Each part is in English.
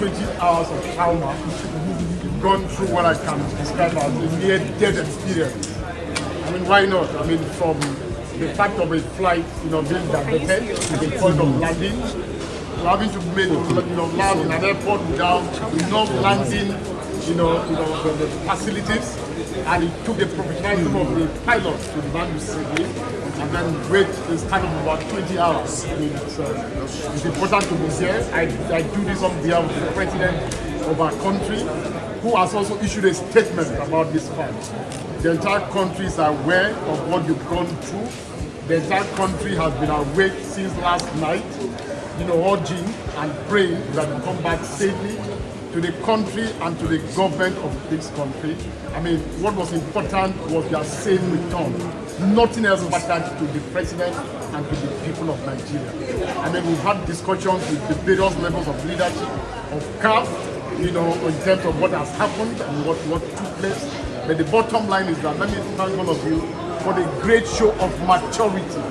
20 hours of trauma. You've gone through what I can describe as a near death experience. I mean, why not? I mean, from the fact of a flight, being diverted to the point of landing, to having to land in an airport without enough landing, the facilities, and it took the professionalism of the pilots to land safely, and then wait this kind of about 20 hours. I mean, it's important to be here. I do this on behalf of the president of our country, who has also issued a statement about this fact. The entire country is aware of what you've gone through. The entire country has been awake since last night, urging and praying that you come back safely to the country and to the government of this country. I mean, what was important was their safe return. Nothing else mattered to the president and to the people of Nigeria. I mean, we've had discussions with the various levels of leadership, of CAF, in terms of what has happened and what took place. But the bottom line is that, let me thank all of you for the great show of maturity.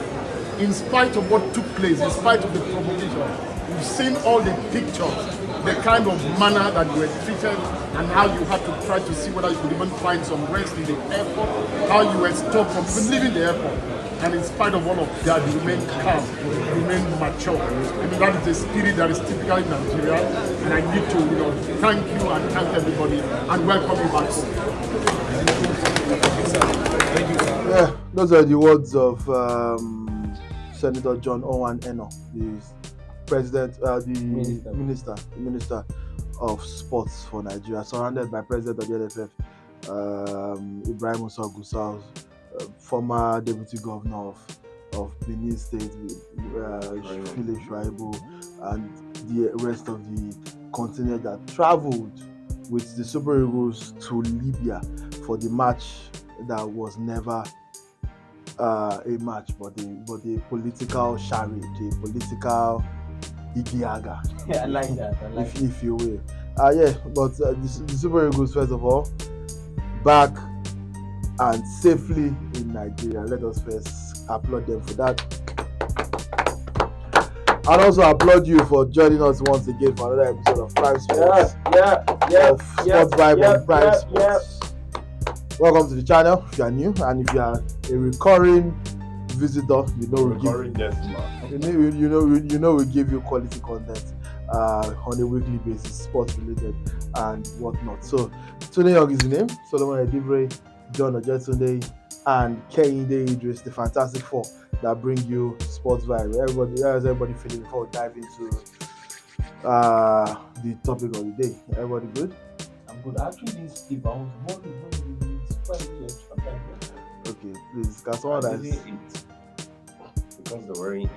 In spite of what took place, in spite of the provocation, we've seen all the pictures, the kind of manner that you were treated, and how you had to try to see whether you could even find some rest in the airport, how you were stopped from even leaving the airport. And in spite of all of that, you remain calm, you remain mature. I mean, that is a spirit that is typical in Nigeria, and I need to thank you and thank everybody and welcome you back home. Yeah, those are the words of Senator John Owen Eno, the president, the minister of sports for Nigeria, surrounded by President of the LFF, Ibrahim Musa Gusau, former deputy governor of Benin State, Philip Shuaibu, and the rest of the contingent that traveled with the Super Eagles to Libya for the match that was never a match, but a political charade, a political igiaga. Yeah, I like that. If you will. But the Super Eagles, first of all, back and safely in Nigeria. Let us first applaud them for that. And also applaud you for joining us once again for another episode of Prime Sports. Of Sports Vibe on Prime Sports. Welcome to the channel if you are new, and if you are a recurring visitor, we give you quality content on a weekly basis, sports related and whatnot. So Tunde Young is the name, Solomon Edibre, John Ojetunde, and Kehinde Idris, the Fantastic Four that bring you Sports Vibe. How's everybody feeling before we dive into the topic of the day? Everybody good? I'm good. I actually didn't sleep. I was worried. Okay, please, can someone that is eat because they're wearing it.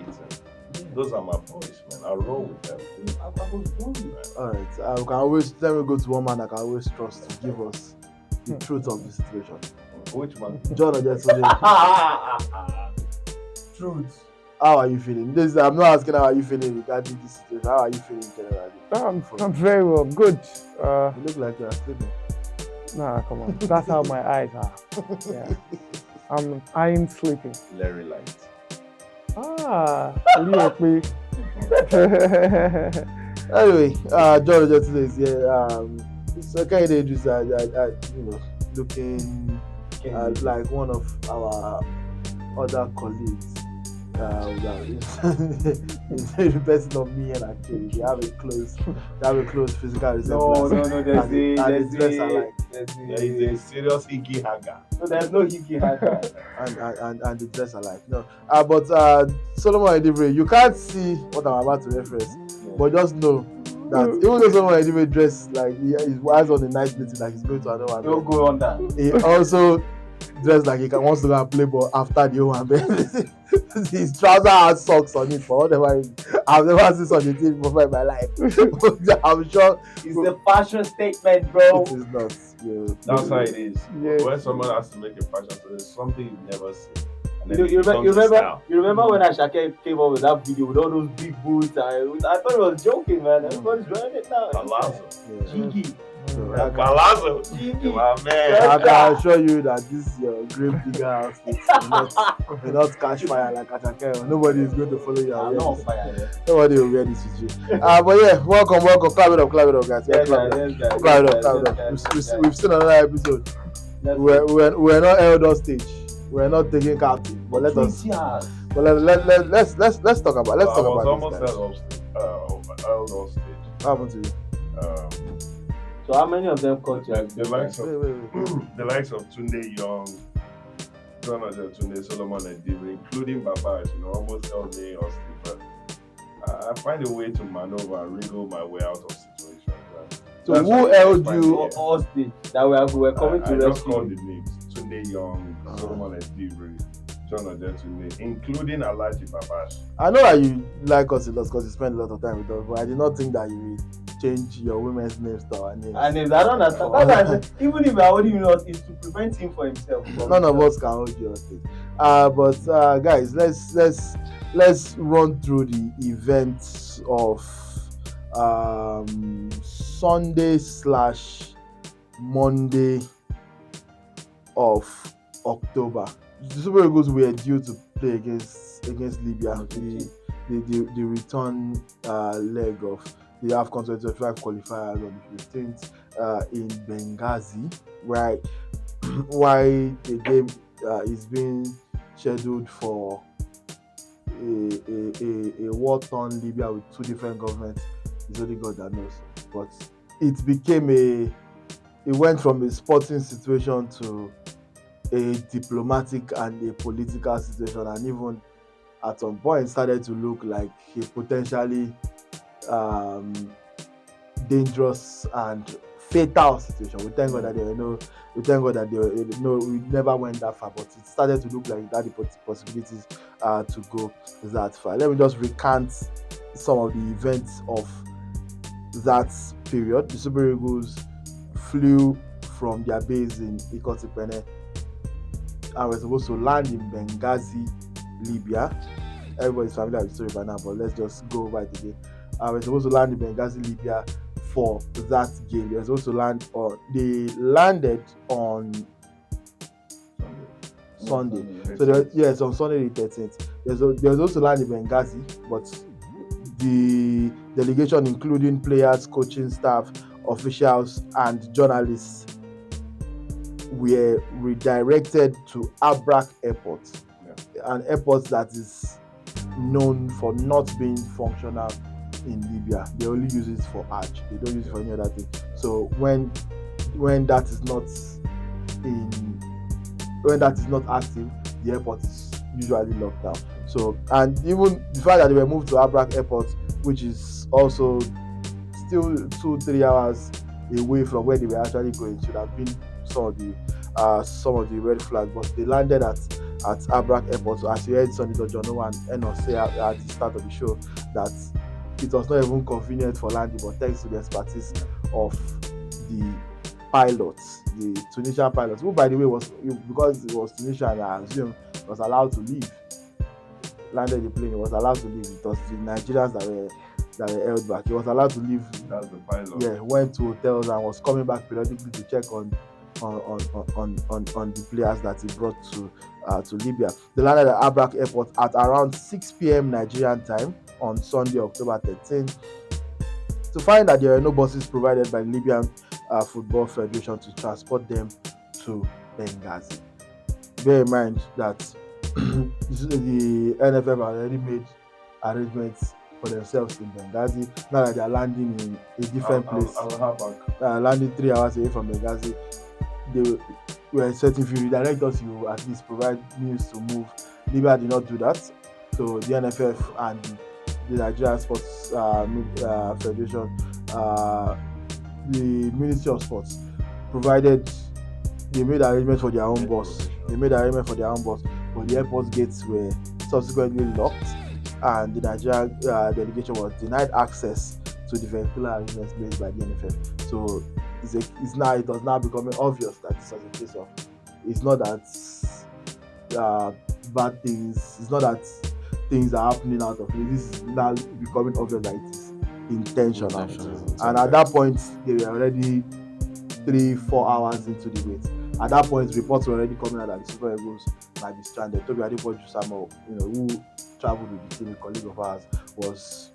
Those are my boys, man. I'll roll with them. I was worried, man. Alright, we can always let me go to one man I can always trust to give us the truth of the situation. Which man? John Ojetunde. Truth. How are you feeling? I'm not asking how are you feeling regarding this situation. How are you feeling generally? I'm very well. Good. You look like you're sleeping. Nah, come on. That's how my eyes are. Yeah. I ain't sleeping. Larry Light. Anyway, John Ojetunde is here. So kind of looking like one of our other colleagues. The person of me and Akiri, they have a close physical resemblance. No, there's the dress alike. There is a serious hickey hanger. No, there's no hickey hanger. and the dress alike. No, but Solomon Edibre, you can't see what I'm about to reference, but just know that even though Solomon Edibre dressed like he has on a nice meeting, like he's going to another one. Don't go on that. He also dressed like he wants to go and play ball after the one. His trouser has socks on it for whatever reason. I've never seen such a thing before in my life. I'm sure it's a fashion statement, bro. It is not. Yeah. That's how it is. Yeah. When someone has to make a fashion statement, it's something you've never seen. You remember when Ashake came up with that video with all those big boots? I thought he was joking, man. Everybody's wearing it now. Palazzo. Jiggy. So Palazzo, my man. I can assure you that this your grave digger outfit will not catch fire like Atake. Nobody is going to follow you. I'm not on fire. Yeah. Nobody will wear this with you. But yeah, welcome. Clap it up, guys. Yes, Clap guys, it yes, up. guys, Clap it yes, up, clap it guys, up. yes, We've guys. we've seen another episode. Let's We're not held on stage. We're not taking captive. But let us. 20 hours. But let's talk about I was almost this, held off stage. What happened to you? So how many of them caught you? The likes of Wait. the likes of Tunde Young, Jonathan Tunde, Solomon and Dibre, including Babash, almost held me hostage. But I find a way to maneuver and wriggle my way out of situations. Right? So who held find you? it. Hostage that we were coming I to just rescue. called the names: Tunde Young, Solomon and Dibre, Jonathan Tunde, including Alhaji Babash. I know that you like us a lot because you spend a lot of time with us, but I did not think that you would change your women's names to our names. And if I don't understand, that's why I said, even if I hold him not, it's to prevent him for himself. None of us can hold you hostage. But guys, let's run through the events of Sunday/Monday of October. The Super Eagles were due to play against Libya. The return leg of the AFCON 2025 qualifiers on the 15th in Benghazi, right? Why the game is being scheduled for a war-torn Libya with two different governments is only God that knows. But it went from a sporting situation to a diplomatic and a political situation, and even at some point started to look like a potentially dangerous and fatal situation. We thank God that we never went that far, but it started to look like that the possibilities to go that far. Let me just recant some of the events of that period. The Super Eagles flew from their base in Ikotipene and were supposed to land in Benghazi, Libya. Everybody's familiar with the story by now, but let's just go over it again. We're supposed to land in Benghazi, Libya for that game. They were supposed to land they landed on Sunday. So on Sunday the 13th. They were supposed to land in Benghazi, but the delegation, including players, coaching staff, officials, and journalists, were redirected to Abrak Airport, an airport that is known for not being functional in Libya. They only use it for Hajj. They don't use it for any other thing. So when that is not active, the airport is usually locked down. So, and even the fact that they were moved to Abrak Airport, which is also still 2-3 hours away from where they were actually going, should have been some of the red flags. But they landed at Abrak Airport. So as you heard Senator John Owen Eno say at the start of the show, that it was not even convenient for landing, but thanks to the expertise of the pilots, the Tunisian pilots, who by the way because it was Tunisian, I assume was allowed to leave. Landed the plane, he was allowed to leave. It was the Nigerians that were held back. He was allowed to leave. That's the pilot. Yeah, went to hotels and was coming back periodically to check on the players that he brought to Libya. They landed at Abrak Airport at around 6 p.m. Nigerian time on Sunday, October 13th, to find that there were no buses provided by the Libyan Football Federation to transport them to Benghazi. Bear in mind that the NFF had already made arrangements for themselves in Benghazi. Now that they are landing in a different place, landing 3 hours away from Benghazi, they were expecting, if you redirect us, you at least provide means to move. Libya did not do that. So the NFF and the Nigerian Sports Federation, the Ministry of Sports, they made arrangements for their own bus. But the airport gates were subsequently locked, and the Nigerian delegation was denied access to the vehicular arrangements made by the NFF. So it was now becoming obvious that this was a case of, it's not that bad things, it's not that things are happening out of place. This is now becoming obvious that it is intentional. And at that point, they were already 3-4 hours into the wait. At that point, reports were already coming out that the Super Eagles might be stranded. Toby Adepoju Samuel, who traveled with the team, a colleague of ours, was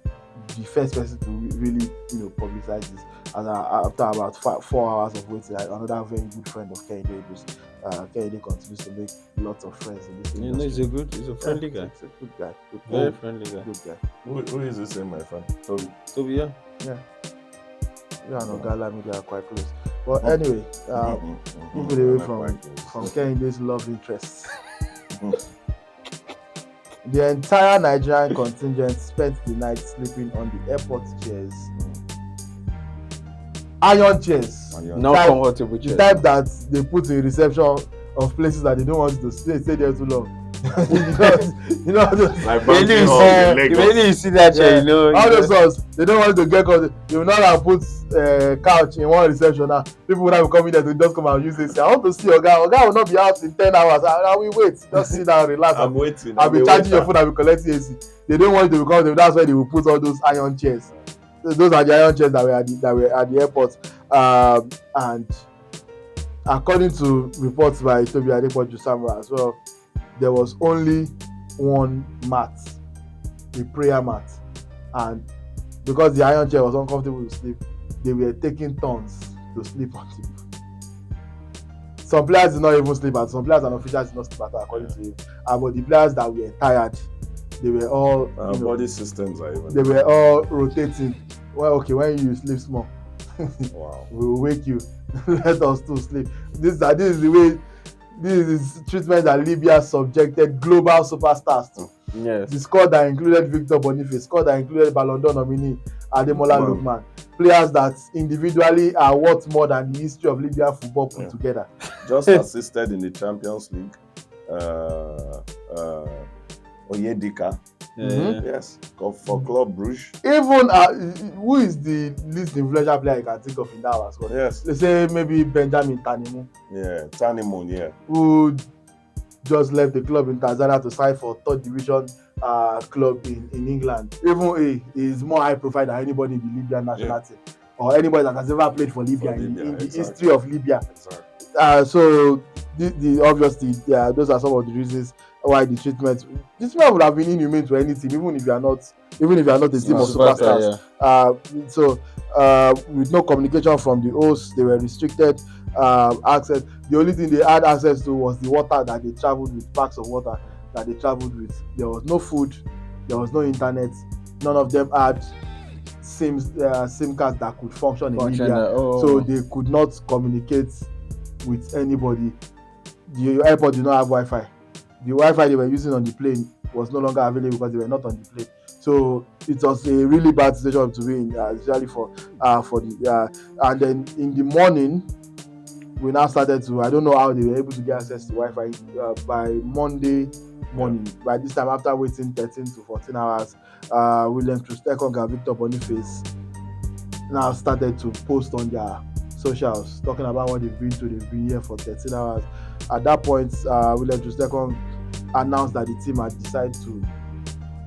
the first person to really, publicize this. And after about 4 hours of waiting, another very good friend of Kehinde, Kehinde continues to make lots of friends in this industry. He's a friendly guy. He's a good guy. Very friendly guy. Good guy. Who is this in my friend? Toby, yeah. Yeah, and Ogala Media are quite close. But anyway, moving away from Kehinde's love interests. The entire Nigerian contingent spent the night sleeping on the airport chairs. Iron chairs. Not comfortable chairs. The type that they put in reception of places that they don't want to stay there too long. Like when you see that chair, all those ones, they don't want to get caught. You will not have put couch in one reception now. People would have come in there to just come and use this. I want to see Oga will not be out in 10 hours. I will wait. Just sit down, relax. I'm waiting. I'll be charging your phone. I'll be collecting AC. They don't want you to come. That's why they will put all those iron chairs. Those are the iron chairs that were at the airport. And according to reports by Toby Adepoju Samuel as well, there was only one mat, a prayer mat, and because the iron chair was uncomfortable to sleep, they were taking turns to sleep on it. Some players did not even sleep, and some players and officials did not sleep at all, according to him. But the players that were tired, they were all body systems are even. They were all rotating. Well, okay, when you sleep small, wow, we will wake you. Let us too sleep. This is the way. This is treatment that Libya subjected global superstars to. Yes. The squad that included Victor Boniface, squad that included Ballon d'Or nominee Ademola Lookman. Players that individually are worth more than the history of Libyan football put together. Just assisted in the Champions League. Oyedika. Yes, for Club Brugge. Even who is the least influential player you can think of in that one squad? Yes. They say maybe Benjamin Tanimu. Yeah, Tanimu, yeah. Who just left the club in Tanzania to sign for third division club in England. Even he is more high profile than anybody in the Libyan national team or anybody that has ever played for Libya, in the history of Libya. Exactly. So obviously, those are some of the reasons why the treatment would have been inhumane to any team, even if you are not a team of superstars. So with no communication from the hosts, they were restricted access. The only thing they had access to was the water that they traveled with, packs of water that they traveled with. There was no food, there was no internet. None of them had SIM cards that could function in Libya, so they could not communicate with anybody. The airport did not have Wi-Fi. The Wi-Fi they were using on the plane was no longer available because they were not on the plane. So it was a really bad situation to be in, especially for the and then in the morning we now started to, I don't know how they were able to get access to Wi-Fi by Monday morning. By this time, after waiting 13 to 14 hours, William Trustekong and Victor Boniface now started to post on their socials talking about what they've been to. They've been here for 13 hours. At that point, William Trustekong announced that the team had decided to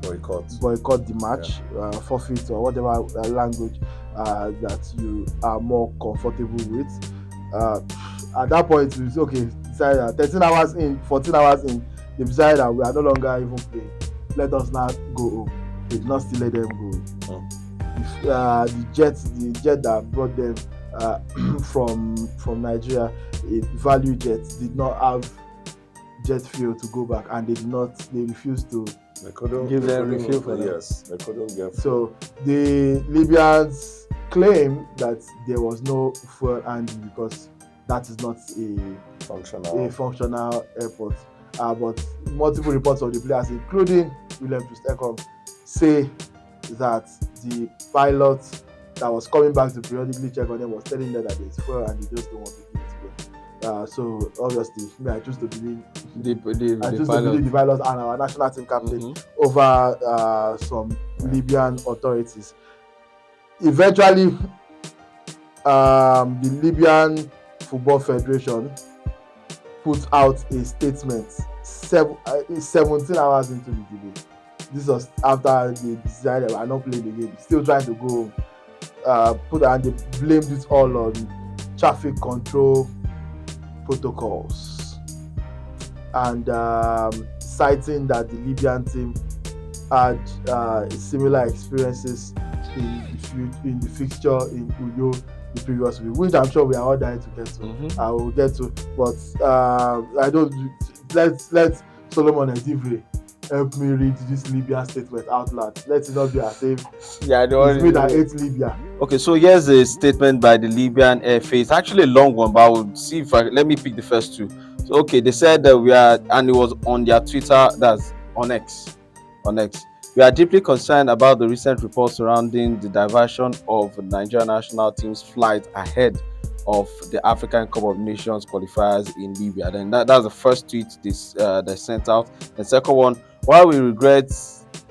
boycott the match, forfeit or whatever language that you are more comfortable with. At that point, we said, okay, decided 13 hours in, 14 hours in, they decided that we are no longer even playing. Let us now go home. They did not still let them go. The jet that brought them from Nigeria, a value jet, did not have jet fuel to go back, and they refused to give them refuel for them. Yes, they couldn't get fuel. So the Libyans claim that there was no fuel handy because that is not a functional airport. But multiple reports of the players, including William Trustekong, say that the pilot that was coming back to periodically check on them was telling them that there's fuel and they just don't want to give it to them. So obviously, I choose to believe the pilot and our national team captain over some Libyan authorities. Eventually, the Libyan Football Federation put out a statement 17 hours into the debate. This was after they decided they were not playing the game, still trying to go. And they blamed it all on traffic control protocols, and citing that the Libyan team had similar experiences in the fixture in Uyo the previous week, which I'm sure we are all dying to get to. I will get to, but I don't. Let Solomon Edivre help me read this Libya statement out loud. Let it not be as if it's me that hates Libya. Okay, so here's a statement by the Libyan FA. It's actually a long one, but I will see if let me pick the first two. So, okay, they said that and it was on their Twitter, that's on X. We are deeply concerned about the recent reports surrounding the diversion of the Nigerian national team's flight ahead of the African Cup of Nations qualifiers in Libya. Then that's the first tweet they sent out. The second one, while we regret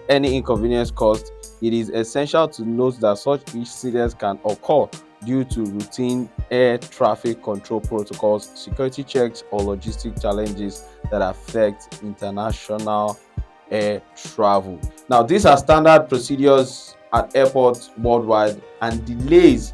any inconvenience caused, it is essential to note that such incidents can occur due to routine air traffic control protocols, security checks, or logistic challenges that affect international air travel. Now, these are standard procedures at airports worldwide, and delays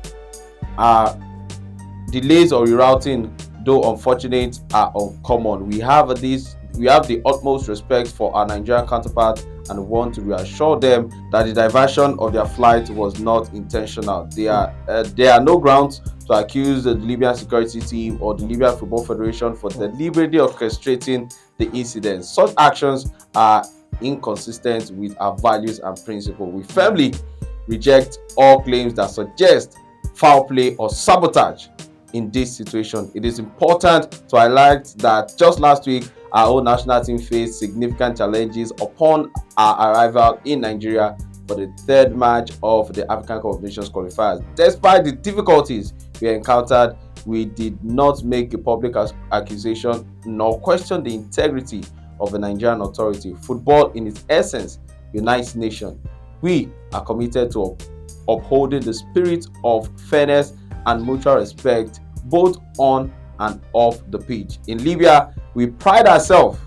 or rerouting, though unfortunate, are uncommon. We have the utmost respect for our Nigerian counterparts and want to reassure them that the diversion of their flight was not intentional. There are no grounds to accuse the Libyan security team or the Libyan Football Federation for deliberately orchestrating the incident. Such actions are inconsistent with our values and principles. We firmly reject all claims that suggest foul play or sabotage in this situation. It is important to highlight that just last week, our own national team faced significant challenges upon our arrival in Nigeria for the third match of the African Cup of Nations qualifiers. Despite the difficulties we encountered, we did not make a public accusation nor question the integrity of the Nigerian authority. Football, in its essence, unites nations. We are committed to upholding the spirit of fairness and mutual respect both on and off the pitch. In Libya, we pride ourselves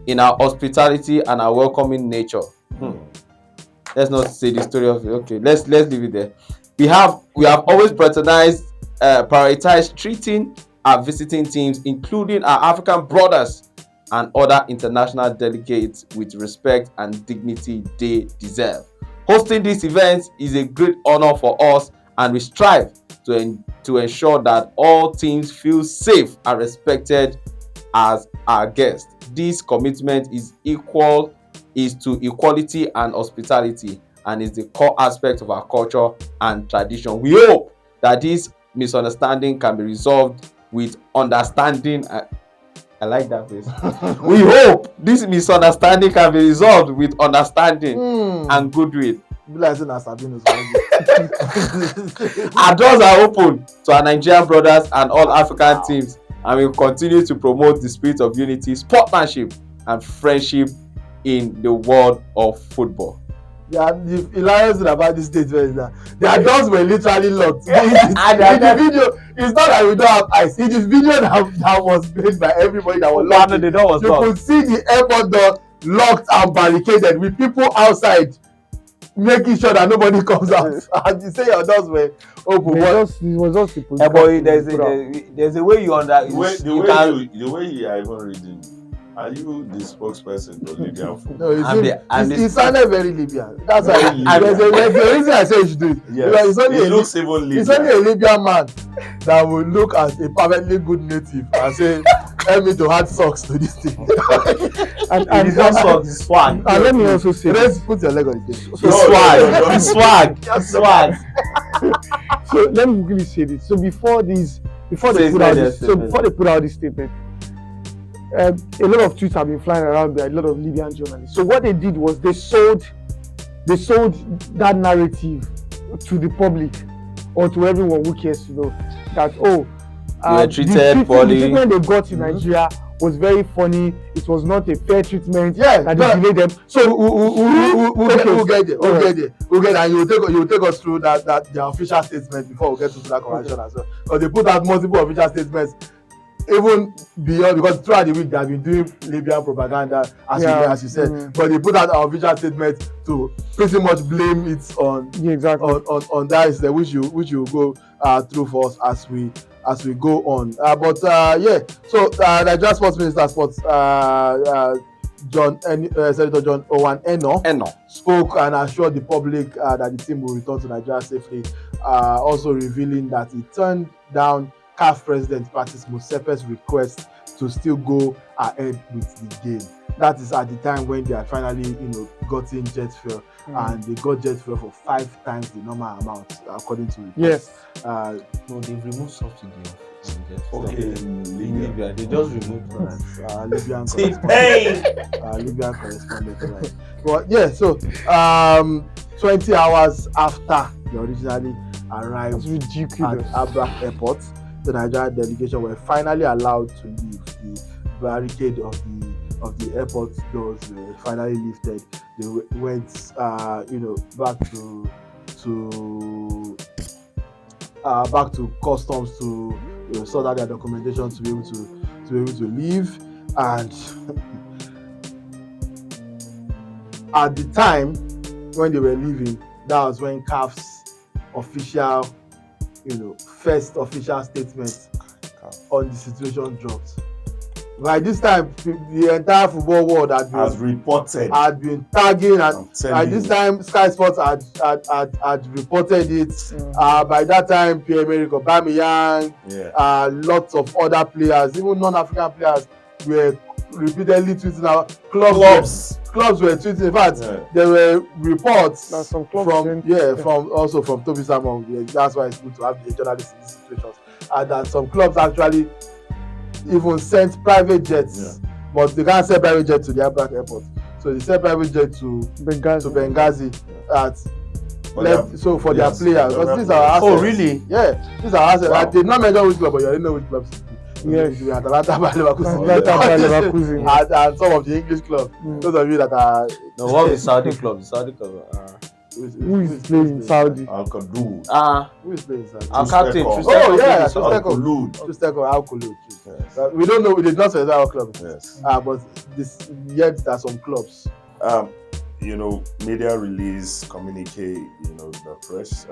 in our hospitality and our welcoming nature. Let's not say the story of it. Okay, let's leave it there. We have always prioritized treating our visiting teams, including our African brothers and other international delegates, with respect and dignity they deserve. Hosting these events is a great honor for us, and we strive to ensure that all teams feel safe and respected as our guests. This commitment is to equality and hospitality, and is the core aspect of our culture and tradition. We hope that this misunderstanding can be resolved with understanding. I like that place. We hope this misunderstanding can be resolved with understanding and goodwill. Our doors are open to our Nigerian brothers and all African teams, and we will continue to promote the spirit of unity, sportsmanship, and friendship in the world of football. Yeah, the hilarious thing about this statement is that their doors were literally locked. In the video, it's not that we don't have eyes. In the video that was made by everybody that was locked, the door was you locked. could see the airport door locked and barricaded with people outside making sure that nobody comes out. And you say your doors were open. It was just people. But there's a way you the way you are even reading. Are you the spokesperson for Libyan football? No, it sounded very Libyan. That's why there's a reason I say you should do it. Yes. It's only a Libyan man that will look at a perfectly good native and say, help me to add socks to this thing. and it's not socks, it's swag. And let me also say, let's put your leg on the table. It's swag. So let me quickly say this. So before they put out this statement, a lot of tweets have been flying around by a lot of Libyan journalists. So what they did was they sold that narrative to the public or to everyone who cares to know that the treatment they got in Nigeria was very funny. It was not a fair treatment. That they delayed them. So we'll get there, and you'll take us through that their official statement before we get to that conversation as well. Because they put out multiple official statements. Even beyond, because throughout the week they have been doing Libyan propaganda, as you said, but they put out an official statement to pretty much blame it on on that incident, which you go through for us as we as we go on. So Nigeria Sports Minister Sports Senator John Owen Eno spoke and assured the public that the team will return to Nigeria safely, also revealing that he turned down CAF President Patrice Motsepe's request to still go ahead with the game. That is at the time when they had finally, gotten jet fuel, and they got jet fuel for 5 times the normal amount, according to reports. Yes. No, they've removed subsidy of jet fuel. Okay, In Libya, they just removed that. Libyan Libyan correspondent. Right. But yeah, so 20 hours after they originally arrived That's ridiculous. at Abrak Airport, the Nigerian delegation were finally allowed to leave. The barricade of the airport doors were finally lifted. They went, back to customs to sort out their documentation to be able to leave. And at the time when they were leaving, that was when CAF's official, first official statement on the situation dropped. By this time, the entire football world had been tagging, and by this time, Sky Sports had reported it. By that time, Pierre-Emerick Aubameyang, lots of other players, even non-African players, were repeatedly tweeting out. Clubs were tweeting. In fact, there were reports from Toby Simon. Yeah, that's why it's good to have the journalists in these situations. And that some clubs actually even sent private jets, but they can't send private jet to the Abrak Airport. So they sent private jet to Benghazi for their players. Because these are assets. Oh, really? Yeah, these are assets. Wow. I did not mention which club, but you already know which clubs. Yes. We had Atalanta by Leverkusen. And some of the English clubs. Those of you that are. No, what is Saudi club? The Saudi club. Who is playing in Saudi? Al-Kadud. Who is playing in Saudi? Our captain. Trusteko Al-Kulud. Yes. We don't know. We did not say our club. Yes. But yet there are some clubs. Media release, communique. The press,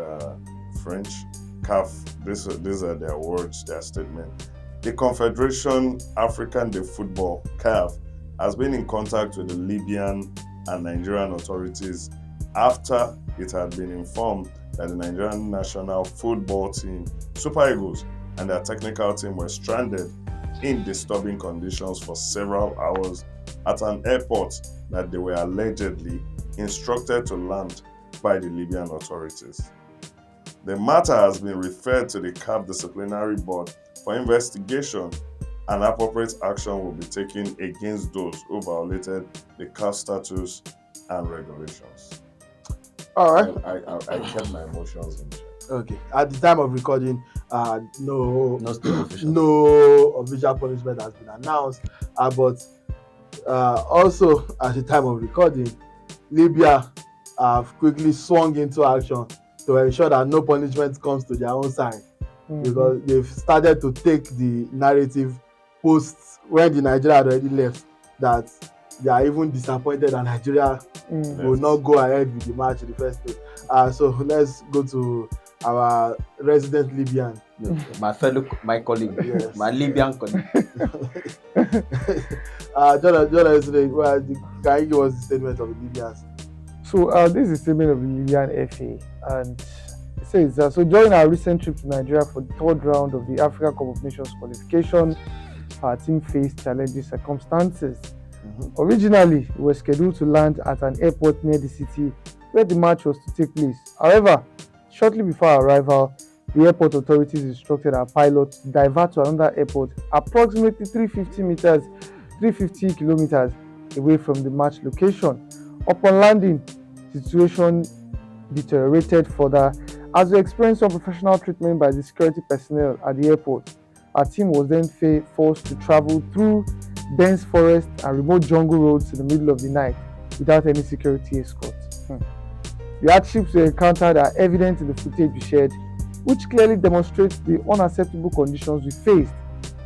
French, CAF. These are their words, their statement. The Confederation African de Football (CAF) has been in contact with the Libyan and Nigerian authorities after it had been informed that the Nigerian national football team, Super Eagles, and their technical team were stranded in disturbing conditions for several hours at an airport that they were allegedly instructed to land by the Libyan authorities. The matter has been referred to the CAF Disciplinary Board for investigation, and appropriate action will be taken against those who violated the CAF statutes and regulations. All right. I kept my emotions in check. Okay. At the time of recording, no official punishment has been announced. But also at the time of recording, Libya have quickly swung into action to ensure that no punishment comes to their own side, because they've started to take the narrative post when the Nigeria had already left, that they are even disappointed that Nigeria will not go ahead with the match in the first place. So let's go to our resident Libyan. My colleague, yes. My Libyan colleague. Jonathan, can you give us the statement of the Libyans? So this is a statement of the Libyan FA, and it says that during our recent trip to Nigeria for the third round of the Africa Cup of Nations qualification, our team faced challenging circumstances. Originally, we were scheduled to land at an airport near the city where the match was to take place. However, shortly before our arrival, the airport authorities instructed our pilot to divert to another airport approximately 350 kilometers away from the match location. Upon landing, the situation deteriorated further as we experienced unprofessional treatment by the security personnel at the airport. Our team was then forced to travel through dense forest and remote jungle roads in the middle of the night without any security escort. The hardships we encountered are evident in the footage we shared, which clearly demonstrates the unacceptable conditions we faced.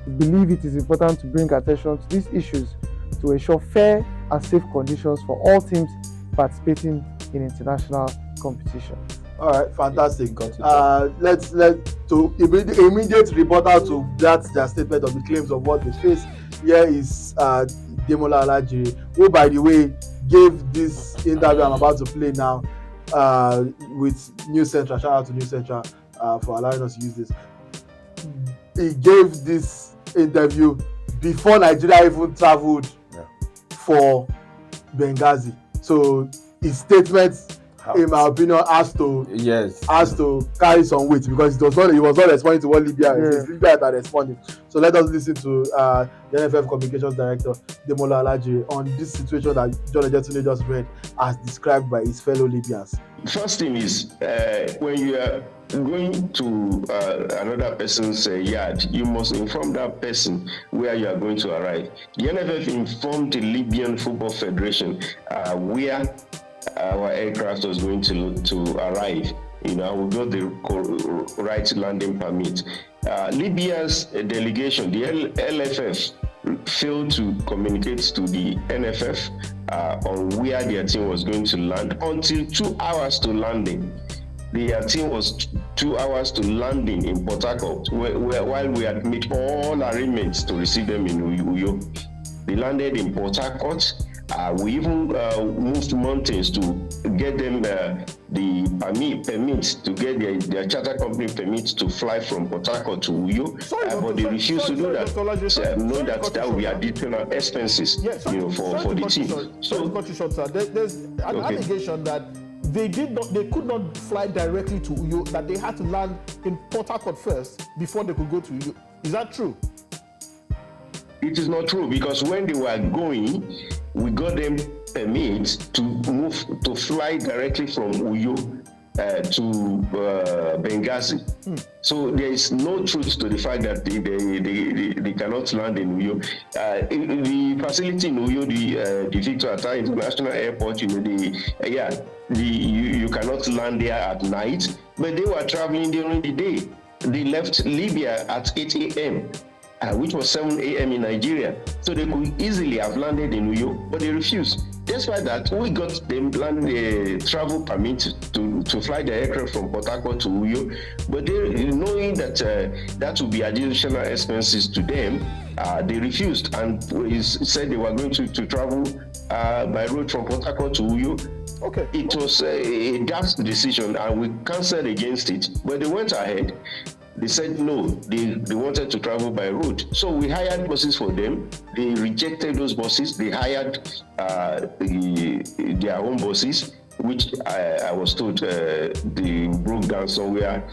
We believe it is important to bring attention to these issues to ensure fair and safe conditions for all teams participating in international competition. All right, fantastic. Got it. Let's to immediate rebuttal to that their statement of the claims of what they face. Here is Demola Alajiri, who, by the way, gave this interview I'm about to play now with News Central. Shout out to News Central for allowing us to use this. He gave this interview before Nigeria even traveled for Benghazi. So his statement, in my opinion, has to carry some weight because he was not responding to what Libya is. It's Libya that responded. So let us listen to the NFF Communications Director Demola Alajiri on this situation that John Ejetunde just read as described by his fellow Libyans. First thing is when you are going to another person's yard, you must inform that person where you are going to arrive. The NFF informed the Libyan Football Federation where our aircraft was going to arrive. We got the right landing permit. Libya's delegation, the LFF, failed to communicate to the NFF on where their team was going to land until 2 hours to landing. Their team was 2 hours to landing in Port Harcourt, while we had made all arrangements to receive them in Uyo. They landed in Port Harcourt. We even moved mountains to get them the permits to get their charter company permits to fly from Port Harcourt to Uyo, but they refused to do that, knowing that would be additional expenses, for the team. So, there's an allegation that they could not fly directly to Uyo, that they had to land in Port Harcourt first before they could go to Uyo. Is that true? It is not true, because when they were going, we got them permits to fly directly from Uyo to Benghazi. So there is no truth to the fact that they cannot land in Uyo. The facility in Uyo, the Victor Atta International Airport, you cannot land there at night, but they were traveling during the day. They left Libya at 8 a.m. Which was 7 a.m. in Nigeria. So they could easily have landed in Uyo, but they refused. Despite that, we got them a travel permit to fly the aircraft from Port Harcourt to Uyo, but they, knowing that that would be additional expenses to them, they refused and said they were going to travel by road from Port Harcourt to Uyo. Okay. It was a daft decision and we cancelled against it, but they went ahead. They said no, they wanted to travel by road. So we hired buses for them. They rejected those buses. They hired their own buses, which I was told they broke down somewhere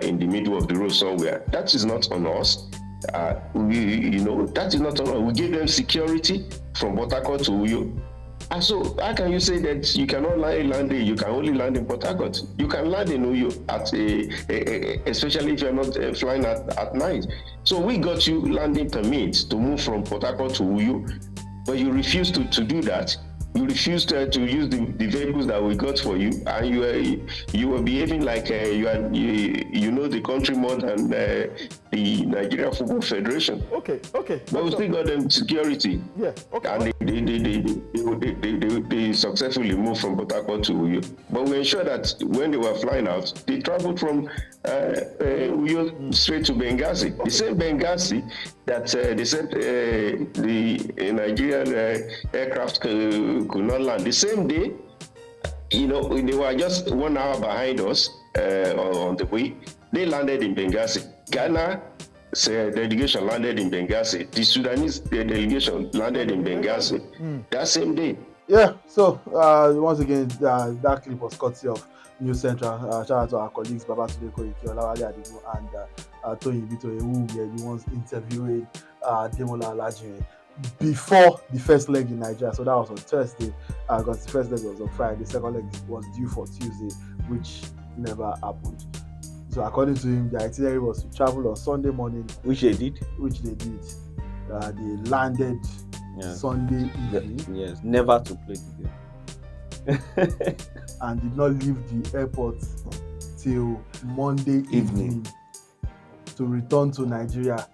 in the middle of the road somewhere. That is not on us. That is not on us. We gave them security from Port Harcourt to Uyo. And so how can you say that you cannot land there? You can only land in Port Harcourt. You can land in Uyo especially if you're not flying at night. So we got you landing permits to move from Port Harcourt to Uyo, but you refused to do that. You refused to use the vehicles that we got for you, and you were behaving like you know the country more than the Nigeria Football Federation. Okay. But we still got them security. Yeah. Okay. And they successfully moved from Port Harcourt to Uyo. But we ensured that when they were flying out, they traveled from Uyo straight to Benghazi. Okay. The same Benghazi that they said the Nigerian aircraft could not land. The same day, they were just 1 hour behind us on the way. They landed in Benghazi. Ghana delegation landed in Benghazi. The Sudanese delegation landed in Benghazi that same day. Yeah, so once again, that clip was courtesy of News Central. Shout out to our colleagues Babatunde Koiki, Olawale Adigun, and Tony Bitoye, who were the ones interviewing Demola Alajiri before the first leg in Nigeria. So that was on Thursday, because the first leg was on Friday. The second leg was due for Tuesday, which never happened. So according to him, the itinerary was to travel on Sunday morning. Which they did. They landed Sunday evening. Yes, never to play the game. And did not leave the airport till Monday evening to return to Nigeria,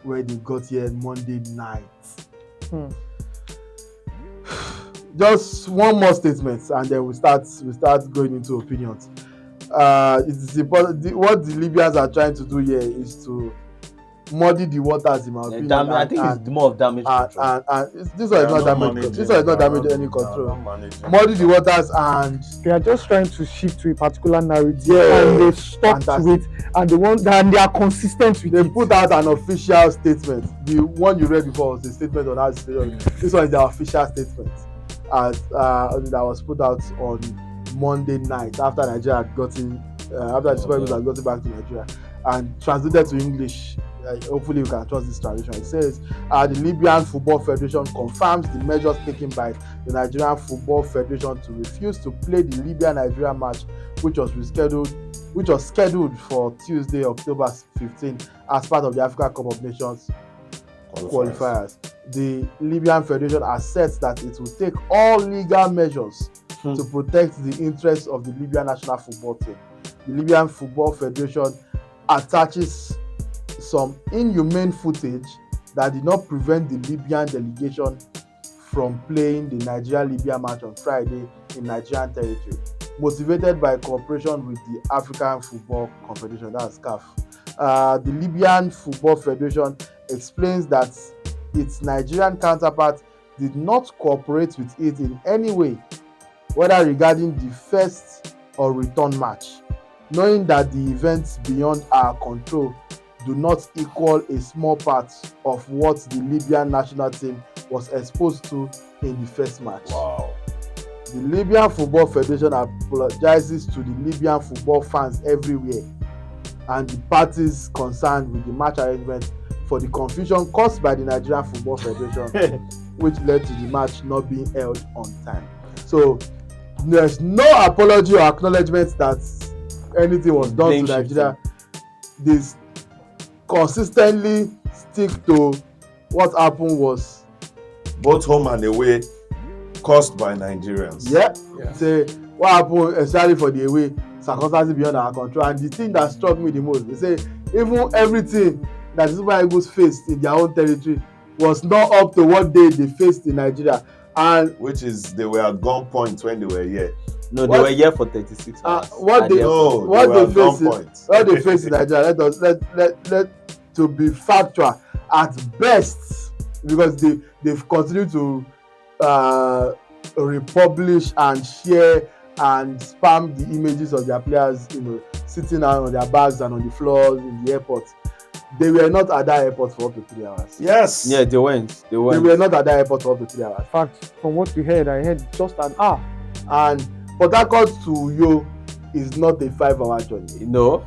where they got here Monday night. just one more statement, and then we start going into opinions. It's important. What the Libyans are trying to do here is to muddy the waters, in my opinion. I think it's more of damage control. This one is not damage. This one is not damage any control. Muddy the waters, and they are just trying to shift to a particular narrative, yeah, and they stuck to it, and they are consistent with it. They put out an official statement. The one you read before was a statement on how the situation. This one is the official statement that was put out on Monday night after Nigeria had gotten after the Super Eagles had gotten back to Nigeria, and translated to English. Hopefully you can trust this translation. It says the Libyan Football Federation confirms the measures taken by the Nigerian Football Federation to refuse to play the Libya-Nigeria match, which was scheduled for Tuesday, October 15, as part of the Africa Cup of Nations qualifiers. The Libyan Federation asserts that it will take all legal measures to protect the interests of the Libyan national football team. The Libyan Football Federation attaches some inhumane footage that did not prevent the Libyan delegation from playing the Nigeria-Libya match on Friday in Nigerian territory, motivated by cooperation with the African Football Confederation, that's CAF. The Libyan Football Federation explains that its Nigerian counterpart did not cooperate with it in any way, whether regarding the first or return match, knowing that the events beyond our control do not equal a small part of what the Libyan national team was exposed to in the first match. Wow. The Libyan Football Federation apologizes to the Libyan football fans everywhere and the parties concerned with the match arrangement for the confusion caused by the Nigerian Football Federation, which led to the match not being held on time. So there's no apology or acknowledgement that anything was done to Nigeria. This consistently stick to what happened was both home and away caused by Nigerians. Yeah. Say what happened especially for the away, circumstances beyond our control. And the thing that struck me the most, they say even everything that the Super Eagles faced in their own territory was not up to what they faced in Nigeria. And which is they were at gunpoint when they were here. No, they were here for 36 hours. What they face in Nigeria, let to be factual at best, because they've continued to republish and share and spam the images of their players, sitting down on their bags and on the floors in the airport. They were not at that airport for up to 3 hours. Yes. Yeah, they went. They were not at that airport for up to 3 hours. In fact, from what we heard, I heard just an hour. And Port Harcourt to Uyo is not a 5-hour journey. No.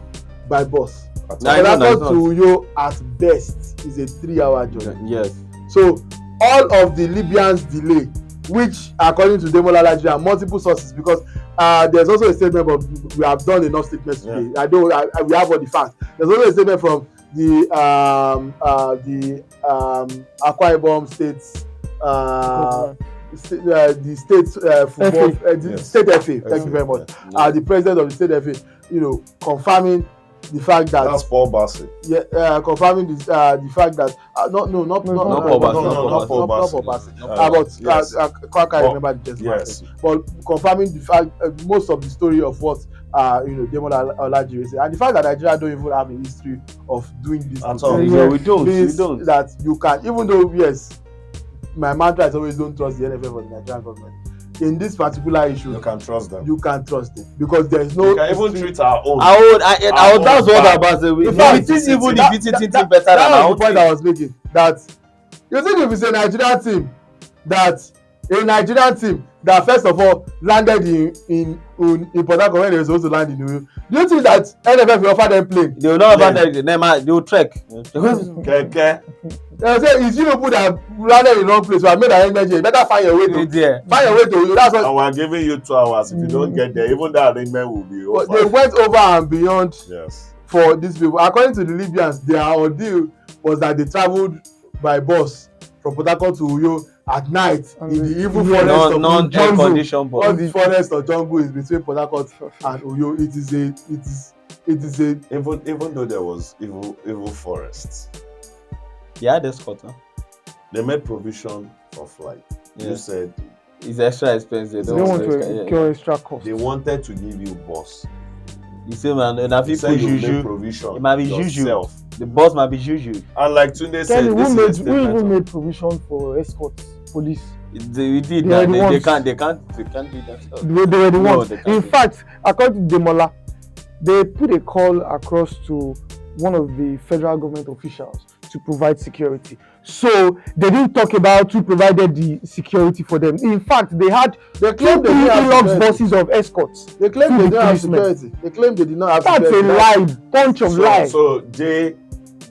By bus. Port Harcourt to Uyo at best is a 3-hour journey. Yes. So all of the Libyans' delay, which according to Demola Nigeria, multiple sources, because there's also a statement, but we have done enough statements today. We have all the facts. There's also a statement from the Akwa Ibom State's the state football state FA. Thank you very much. The president of the state FA, confirming the fact that that's Paul Bassett. Yeah, confirming the fact that not Paul Bassett. I can't remember the gentleman. Yes. But confirming the fact, most of the story of what Demola Olajire said, and the fact that Nigeria don't even have a history of doing this at all. We don't. That you can, even though yes, my mantra is always don't trust the NFF or the Nigerian government. In this particular issue, you can trust them. You can trust them because there is no. You can even treat our own. That's what I was saying. It is even if it is better than our own. That was the point I was making. That you think if it's a Nigerian team that first of all landed in Port Harcourt when they were supposed to land in Uyo, do you think that NFF will offer them plane? They will not abandon the name. They will trek. Keke. They say it's you people that landed in wrong place. So I made an arrangement. You better find your way to Uyo. That's what. And we're giving you 2 hours. If you don't get there, even that arrangement will be over. They went over and beyond. Yes. For these people, according to the Libyans, their ordeal was that they traveled by bus from Port Harcourt to Uyo at night in the evil forest of jungle. All the forest of jungle is between Port Harcourt and Uyo. It is a even though there was evil forests. Yeah, that's cut. They made provision for flight. Yeah. You said It's extra expensive. They want to incur extra cost. They wanted to give you boss. You see, man, and if They people said you make juju, provision. it might be juju. yourself. The boss might be juju. And like Tunde said, Kenny, this is a who statement even of- made provision for escorts, police? We did They are that. the They ones. can't do themselves. They were the No, ones. they can't In do fact, according to Demola, they put a call across to one of the federal government officials to provide security. So they didn't talk about who provided the security for them. In fact, they had They two claim they didn't have Hilux security. buses of escorts. They claim they Two don't have policemen. security. They claim they did not have That's a security. lie, bunch of lies. So they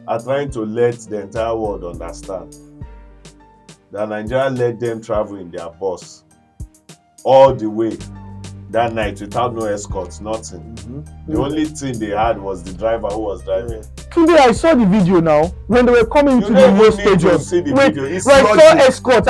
are trying to let the entire world understand that Nigeria let them travel in their bus all the way that night without no escorts, nothing. The only thing they had was the driver who was driving. Today I saw the video now when they were coming You to don't the even need stadium. to see the Wait, video. It's when I saw logic. escorts,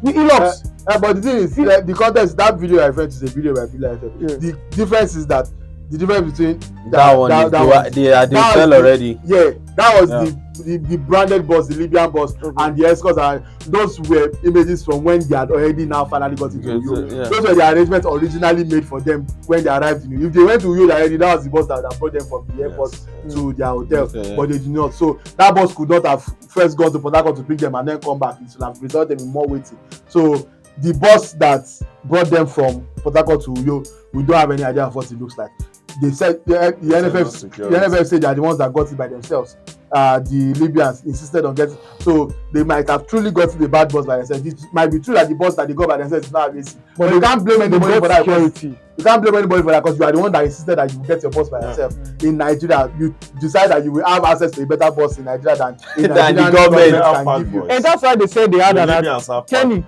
Hilux. But the thing is, the context, that video I referred to is a video by Bila FM. Yeah. The difference is that the difference between That one is they that fell was already. Yeah, that was Yeah. the branded bus, the Libyan bus, and the escorts. And those were images from when they had already now finally got into Uyo. Yeah. Those were the arrangements originally made for them when they arrived in Uyo. If they went to Uyo already, that was the bus that brought them from the airport to their hotel. Yeah. But they did not. So that bus could not have first gone to Port Harcourt to pick them and then come back. It should have resulted in more waiting. So the bus that brought them from Port Harcourt to Uyo, we don't have any idea of what it looks like. They said the NFF said they are the ones that got it by themselves. The Libyans insisted on getting, so they might have truly gotten the bad bus by themselves. It might be true that the bus that they got by themselves is not amazing, but you can't blame anybody for that. Security. You can't blame anybody for that because you are the one that insisted that you will get your bus by yourself. In Nigeria, you decide that you will have access to a better bus in Nigeria than the Nigerian government can give you. And that's why they said they had an Libyans have Kenny.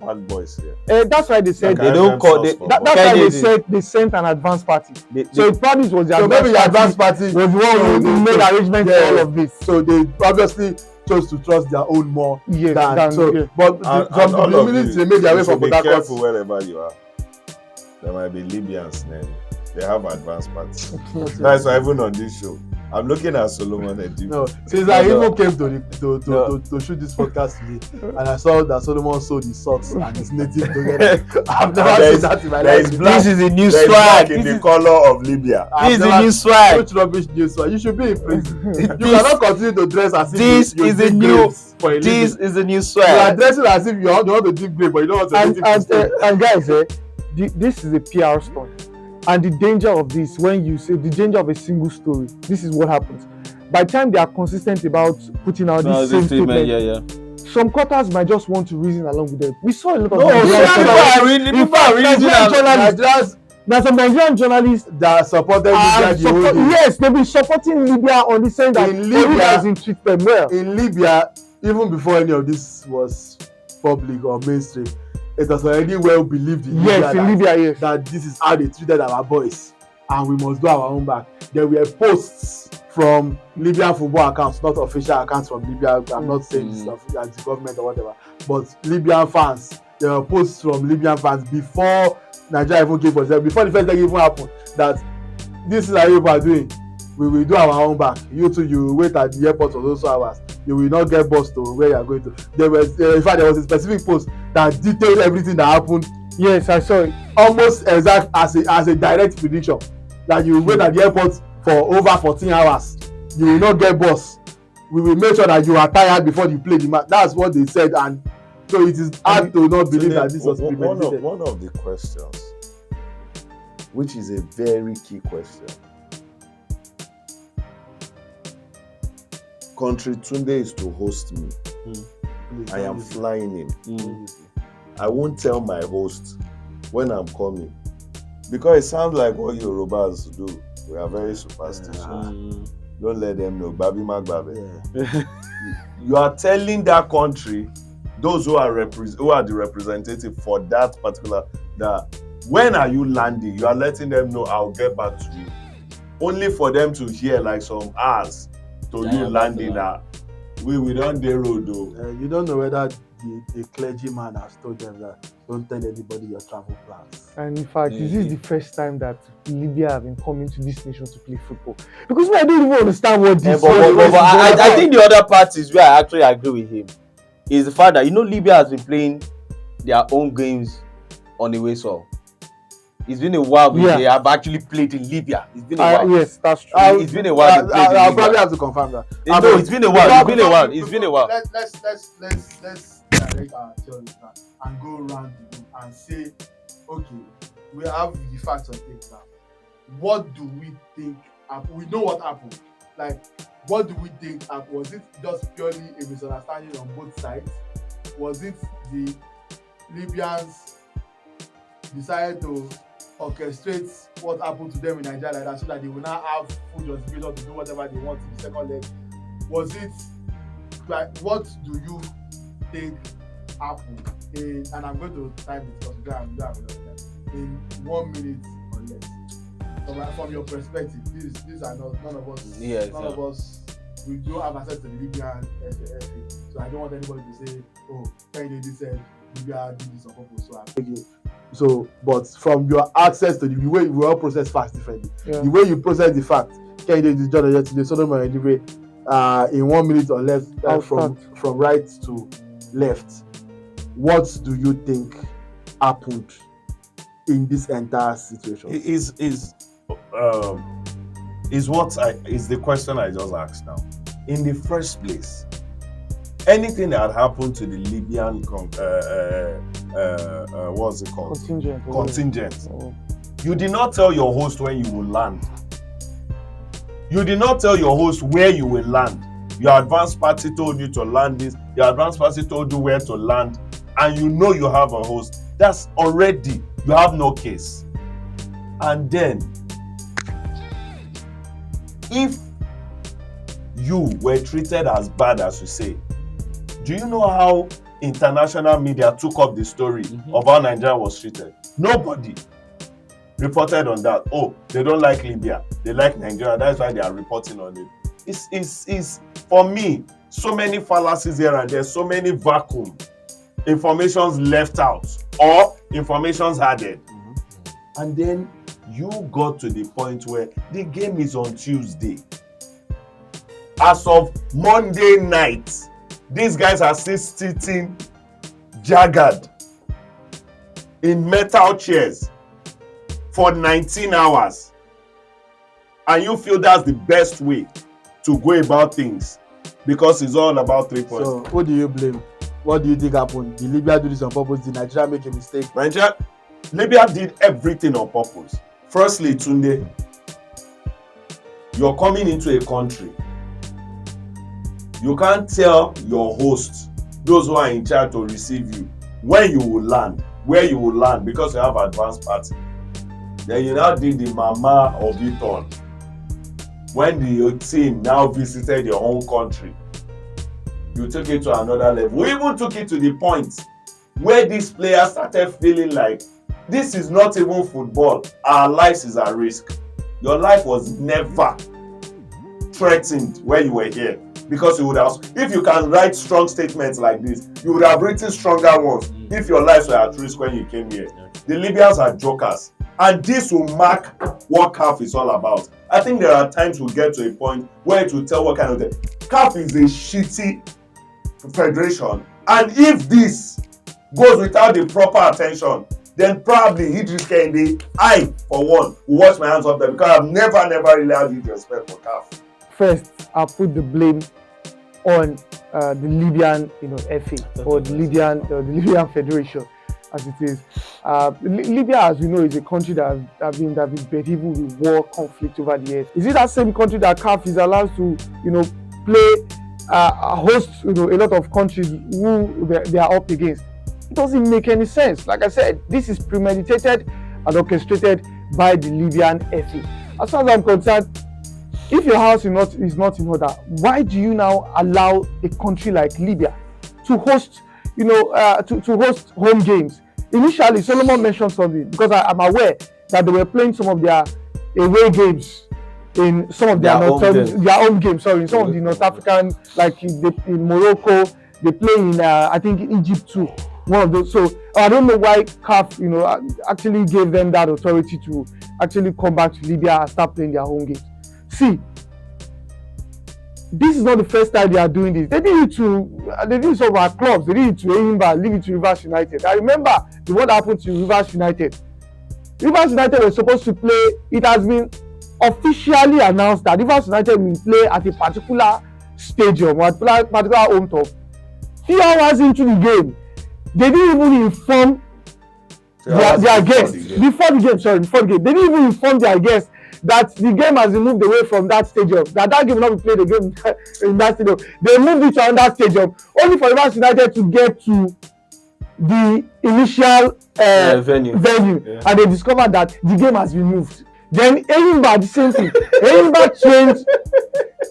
bad boys here. That's why they said They don't call they, that's why Kenny they is- said they sent an advance party. they- So it probably was the So maybe the advance party was the one who made arrangements for all of this. So they obviously chose to trust their own more Yes, than so. yeah. But from all the of minute you, they made their way you from should be Port careful Harcourt, wherever you are. There might be Libyans then. They have advanced parties. That's why even on this show, I'm looking at Solomon and no, since I even came to shoot this podcast today, and I saw that Solomon sold his socks and his native together. I've never seen that in my there is life. black. This is a new There is swag. black in the color of Libya. I've This is a never- new swag. Which rubbish news? You should be in prison. You This- cannot continue to dress as if This you is a dig new. graves for a This living. is a new You are swag. dressing as if you want to dig grave, but you don't want to And, dig it. and guys, this is a PR stunt. And the danger of this, when you say the danger of a single story, this is what happens. By the time they are consistent about putting out No, this same this statement, statement, yeah. some quarters might just want to reason along with them. We saw a lot of No, Nigerian some people journalists- are really- in people fact, are reasoning Nigerian along- journalists. Nigerians There are some Nigerian journalists that supported are Libya the whole support, day. yes, they've been supporting Libya on the saying that In Libya Libya- doesn't treat them well. In Libya, even before any of this was public or mainstream, it was already well believed in Yes, in Libya, yes. that this is how they treated our boys, and we must do our own back. There were posts from Libyan football accounts, not official accounts from Libya. I'm not saying this as the government or whatever, but Libyan fans. There were posts from Libyan fans before Nigeria even came for itself, before the first leg even happened, that this is how you are doing. We will do our own back. You too, you will wait at the airport for those hours. You will not get bus to where you are going to. There was, in fact, there was a specific post that detailed everything that happened, Yes, I saw it. almost exact as a direct prediction. That you will wait at the airport for over 14 hours. You will not get bus. We will make sure that you are tired before you play the match. That's what they said, and so it is hard to not believe that this was premeditated. One of the questions, which is a very key question. Country Tunde is to host me. I am flying in. I won't tell my host when I'm coming because it sounds like what Yorubas do. We are very superstitious. Don't let them know. Babi Magbabe. You are telling that country, those who are the representative for that particular, that when are you landing? You are letting them know I'll get back to you. Only for them to hear like some hours to you landing that we don't dey road though. You don't know whether the clergyman has told them that don't tell anybody your travel plans. And in fact, this is the first time that Libya have been coming to this nation to play football. Because I don't even understand what this But I think the other part is where I actually agree with him. Is the fact that Libya has been playing their own games on the way soil. It's been a while they have actually played in Libya. It's been a while. Yes, that's true. It's been a while they played in Libya. I'll probably have to confirm that. No, it's been a while. It's been a while. Let's direct our theories now and go around the room and say, okay, we have the facts on tape now. What do we think happened? We know what happened. Like, what do we think happened? Was it just purely a misunderstanding on both sides? Was it the Libyans decided to orchestrate what happened to them in Nigeria like that so that they will now have full justification to do whatever they want in the second leg? Was it like, what do you think happened? And I'm going to time it because we don't have enough time. In 1 minute or less. From your perspective, these are not none of us. Yes, none of us. We don't have access to the Libyan FA. So I don't want anybody to say, "Oh, Kennedy said Libya did this on purpose." So I'm taking it. So, but from your access to the way we all process facts differently, the way you process the fact, Kennedy did John yesterday, Solomon in 1 minute or less, from right to left. What do you think happened in this entire situation? Is the question I just asked now. In the first place, anything that happened to the Libyan what's it called? Contingent. Oh. You did not tell your host when you will land. You did not tell your host where you will land. Your advanced party told you to land this. Your advanced party told you where to land, and you know you have a host. That's already, you have no case. And then, if you were treated as bad as you say, do you know how international media took up the story of how Nigeria was treated? Nobody reported on that. Oh, they don't like Libya, they like Nigeria, that's why they are reporting on it. It's for me, so many fallacies here and there, so many vacuum, informations left out or informations added. And then you got to the point where the game is on Tuesday. As of Monday night, these guys are still sitting jagged in metal chairs for 19 hours. And you feel that's the best way to go about things because it's all about 3 points. So, who do you blame? What do you think happened? Did Libya do this on purpose? Did Nigeria make a mistake? Libya did everything on purpose. Firstly, Tunde, you're coming into a country. You can't tell your host, those who are in charge to receive you, when you will land, where you will land, because you have advanced party. Then you now did the mama of it all. When the team now visited your own country, you took it to another level. We even took it to the point where these players started feeling like, this is not even football. Our lives is at risk. Your life was never threatened when you were here. Because you would have, if you can write strong statements like this, you would have written stronger ones if your lives were at risk when you came here. The Libyans are jokers. And this will mark what CAF is all about. I think there are times we'll get to a point where it will tell what kind of thing. CAF is a shitty federation. And if this goes without the proper attention, then probably Idris Kende, I, for one, will wash my hands off there because I've never really had huge respect for CAF. First, I'll put the blame on the Libyan, FA or the Libyan Federation, as it is. Libya, as we know, is a country that have been even with war, conflict over the years. Is it that same country that CAF is allowed to, play, host, a lot of countries who they are up against? It doesn't make any sense. Like I said, this is premeditated and orchestrated by the Libyan FA. As far as I'm concerned, if your house is not in order, why do you now allow a country like Libya to host, to host home games? Initially, Solomon mentioned something because I'm aware that they were playing some of their away games in some of their home games. Sorry, in some of the North African, like in Morocco, they play in I think Egypt too. One of those. So I don't know why CAF, actually gave them that authority to actually come back to Libya and start playing their home games. See, this is not the first time they are doing this. They did it to some of our clubs. They did it to Enyimba, leave it to Rivers United. I remember the one that happened to Rivers United. Rivers United was supposed to play. It has been officially announced that Rivers United will play at a particular stadium or a particular home turf. Few hours into the game, they didn't even inform their guests before the game. They didn't even inform their guests that the game has been moved away from that stadium. That game will not be played again in that stadium. They moved it to another stadium only for Rivers United to get to the initial venue. Yeah. And they discovered that the game has been moved. Then Enyimba, the same thing. Enyimba changed.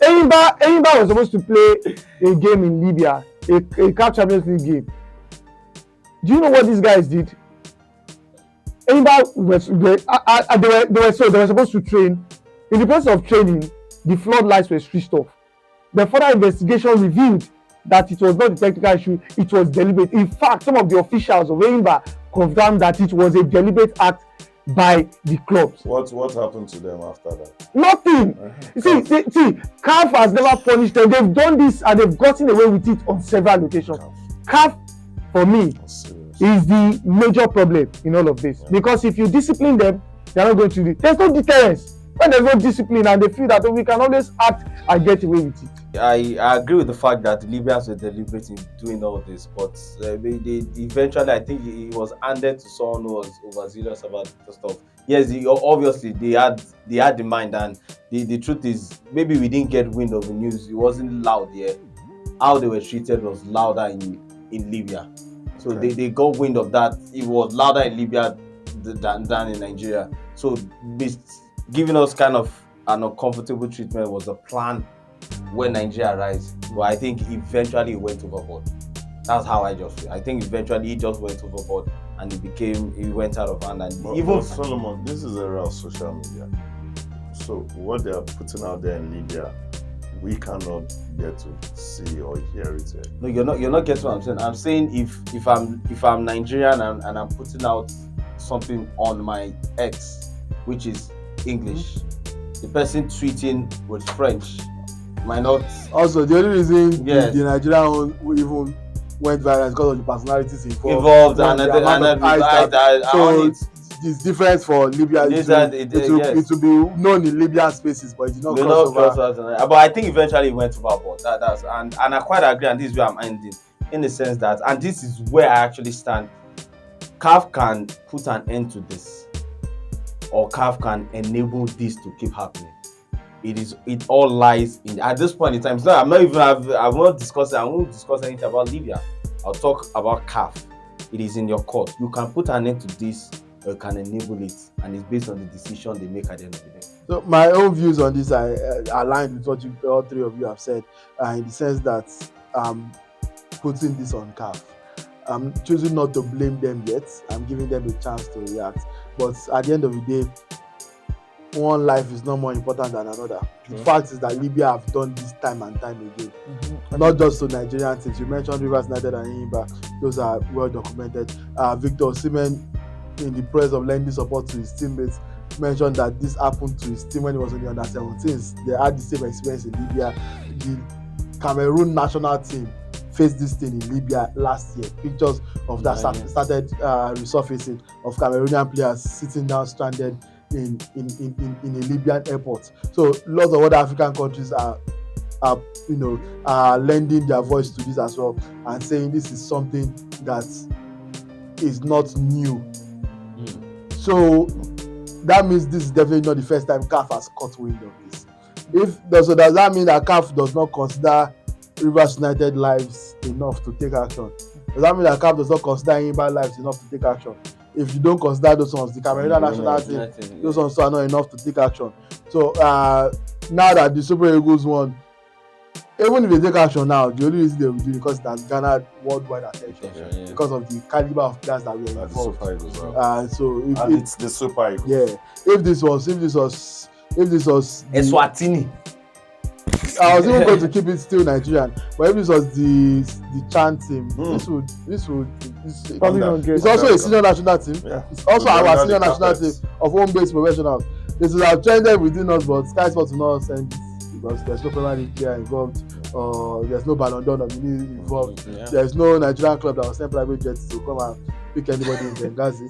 Enyimba was supposed to play a game in Libya, a CAF Champions League game. Do you know what these guys did? Enyimba they were supposed to train. In the process of training, the floodlights were switched off. The further investigation revealed that it was not a technical issue, it was deliberate. In fact, some of the officials of Enyimba confirmed that it was a deliberate act by the clubs. What happened to them after that? Nothing. See, CAF has never punished them. They've done this and they've gotten away with it on several occasions. CAF, for me, is the major problem in all of this. Because if you discipline them, they're not going to do it. There's no deterrence. When there's no discipline and they feel that we can always act and get away with it. I agree with the fact that the Libyans were deliberate in doing all this, but they eventually, I think it was handed to someone who was overzealous about the stuff. Yes, obviously they had the mind, and the truth is maybe we didn't get wind of the news. It wasn't loud here. How they were treated was louder in Libya. So okay. they got wind of that. It was louder in Libya than in Nigeria. So giving us kind of an uncomfortable treatment was a plan when Nigeria arrived, but I think eventually it went overboard. That's how I just feel. I think eventually it just went overboard and it went out of hand. And but Solomon, this is a real social media. So what they are putting out there in Libya, we cannot get to see or hear it yet. No, you're not getting what I'm saying. I'm saying if I'm Nigerian and I'm putting out something on my X, which is English, the person tweeting with French might not. Also, the only reason the Nigerian even went viral is because of the personalities involved so it's different for Libya. It will be known in Libyan spaces, but it did not cross over. But I think eventually it went overboard. And I quite agree, and this is where I'm ending, in the sense that, and this is where I actually stand. CAF can put an end to this, or CAF can enable this to keep happening. It all lies in at this point in time. So I won't discuss anything about Libya. I'll talk about CAF. It is in your court. You can put an end to this, or you can enable it, and it's based on the decision they make at the end of the day. So my own views on this are aligned with what all three of you have said, in the sense that putting this on CAF. I'm choosing not to blame them yet. I'm giving them a chance to react. But at the end of the day, one life is not more important than another. The fact is that Libya have done this time and time again. Not just to Nigerian teams. You mentioned Rivers United and Enyimba. Those are well documented. Victor Osimhen, in the press of lending support to his teammates, mentioned that this happened to his team when he was in the under-17s. They had the same experience in Libya. The Cameroon national team faced this thing in Libya last year. Pictures of that started resurfacing of Cameroonian players sitting down stranded in a Libyan airport. So lots of other African countries are lending their voice to this as well, and saying this is something that is not new. So that means this is definitely not the first time CAF has caught wind of this. Does that mean that CAF does not consider Rivers United lives enough to take action? Does that mean that CAF does not consider Enyimba lives enough to take action? If you don't consider those ones, the Cameroonian national team, those ones are not enough to take action. So now that the Super Eagles won, even if they take action now, the only reason they will do it because it has garnered worldwide attention because of the caliber of players that were involved. It's the Super Eagles. Yeah. If this was Eswatini. I was even going to keep it still Nigerian, but if this was the Chan team, this would probably not get. It's also a senior national team. Yeah. It's also our senior national team of home-based professionals. This is our trended within us, but Sky Sports will not send because there's no Premier League player involved, or there's no Ballon d'Or nominee involved. Yeah. There's no Nigerian club that will send private jets to come and pick anybody in Benghazi.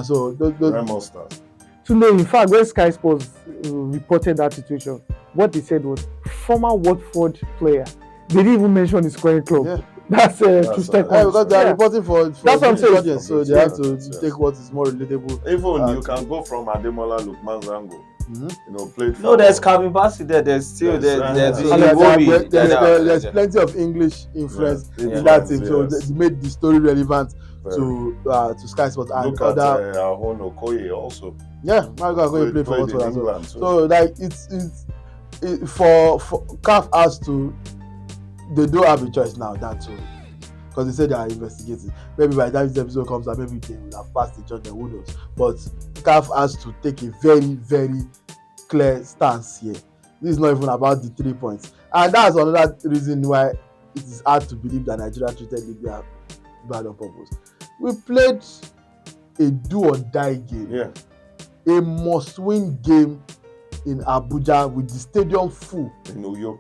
So those Monsters. To know, in fact, when Sky Sports reported that situation, what they said was former Watford player. They didn't even mention his current club. Yeah. That's true statement. Because they are reporting for That's what I'm saying. audience, so they have to take what is more relatable. Even you can go from Ademola Lookman Zango, played for... No, there's Calvin Bassey there. There's still there's plenty of English influence in that team, so they made the story relevant to Sky Sports and Look other. at Ahon Okoye also. Yeah, Marco Okoye played for Watford as well. England, So like it's for CAF has to. They don't have a choice now than to, because they said they are investigating. Maybe by the time this episode comes out, maybe they will have passed the judge, who knows. But CAF has to take a very, very clear stance here. This is not even about the 3 points. And that's another reason why it is hard to believe that Nigeria treated Libya bad on purpose. We played a do or die game, a must-win game in Abuja with the stadium full. In Uyo.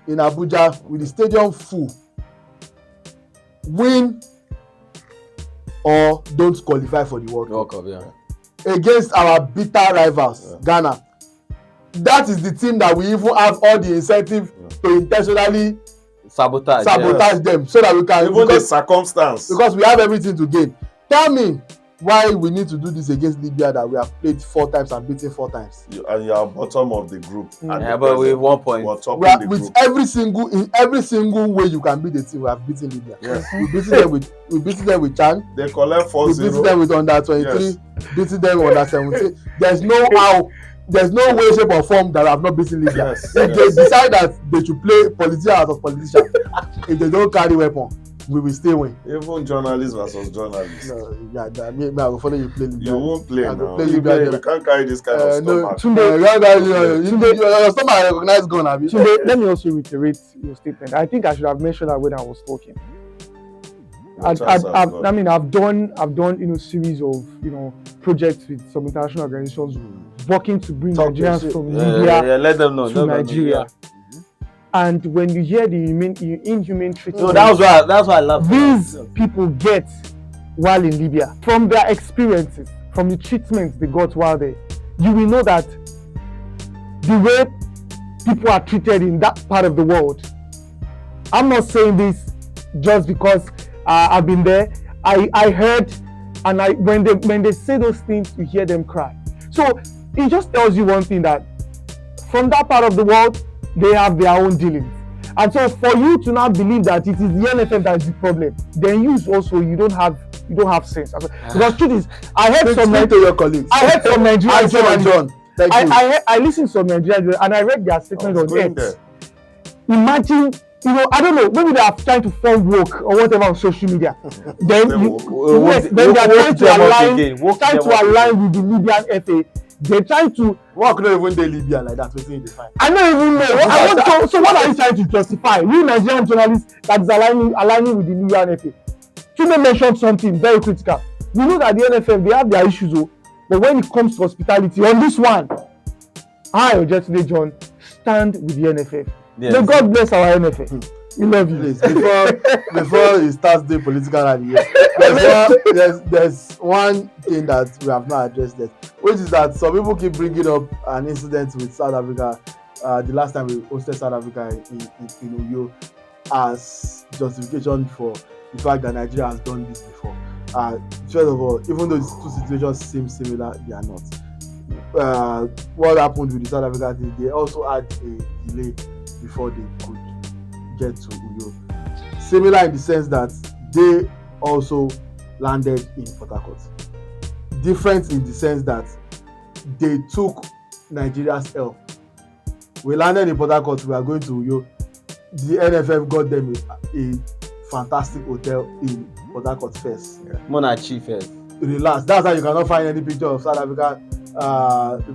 In Abuja with the stadium full. Win or don't qualify for the World Cup. Against our bitter rivals, Ghana. That is the team that we even have all the incentive to intentionally sabotage them, so that we can even the circumstance, because we have everything to gain. Tell me why we need to do this against Libya that we have played 4 times and beaten 4 times. And you are bottom of the group. But with 1 point. With every single way you can beat the team, we have beaten Libya. Yes. we beaten them with Chan. They collect 4-0. We beaten them with under 23. Beaten them with under 17. There's no way, shape or form that I have not beaten Libya. If they decide that they should play politician out of politician, if they don't carry weapon, we will still win. Even journalists versus journalists. No, I will follow you play Libya. You won't play now. Play Libya. You can't carry this kind of stomach. Your stomach recognize gun, Abi. Let me also reiterate your statement. I think I should have mentioned that when I was talking. I've done series of projects with some international organizations working to bring Nigerians from Libya let them know, to Nigeria. And when you hear the inhumane treatment, that's why I love these people get while in Libya, from their experiences, from the treatment they got while there, you will know that the way people are treated in that part of the world. I'm not saying this just because I've been there. I heard, and when they say those things, you hear them cry. So it just tells you one thing, that from that part of the world, they have their own dealings. And so for you to now believe that it is the NFF that is the problem, then you don't have sense. Because truth is, I heard some Nigerian journalists. I listened to some Nigerian and I read their statement on X. Imagine, I don't know, maybe they are trying to form woke or whatever on social media. Then they are trying to align with the Libyan FA. They're trying to work not even the Libya like that. I don't even know. So what are you trying to justify? You Nigerian journalists that is aligning with the Libyan FA. Chuma mentioned something very critical. You know that the NFF, they have their issues, but when it comes to hospitality, on this one, I, Ojetunde John, stand with the NFF. Yes. May God bless our NFF. We love you. Please, before it starts the political rally, there's one thing that we have not addressed yet, which is that some people keep bringing up an incident with South Africa. The last time we hosted South Africa in Uyo as justification for the fact that Nigeria has done this before. First of all, even though these two situations seem similar, they are not. What happened with the South Africa thing, they also had a delay before they could get to Uyo. Similar in the sense that they also landed in Port Harcourt. Different in the sense that they took Nigeria's help. We landed in Port Harcourt, we are going to Uyo. The NFF got them a fantastic hotel in Port Harcourt first. Monarchy first. Relax. That's how you cannot find any picture of South Africa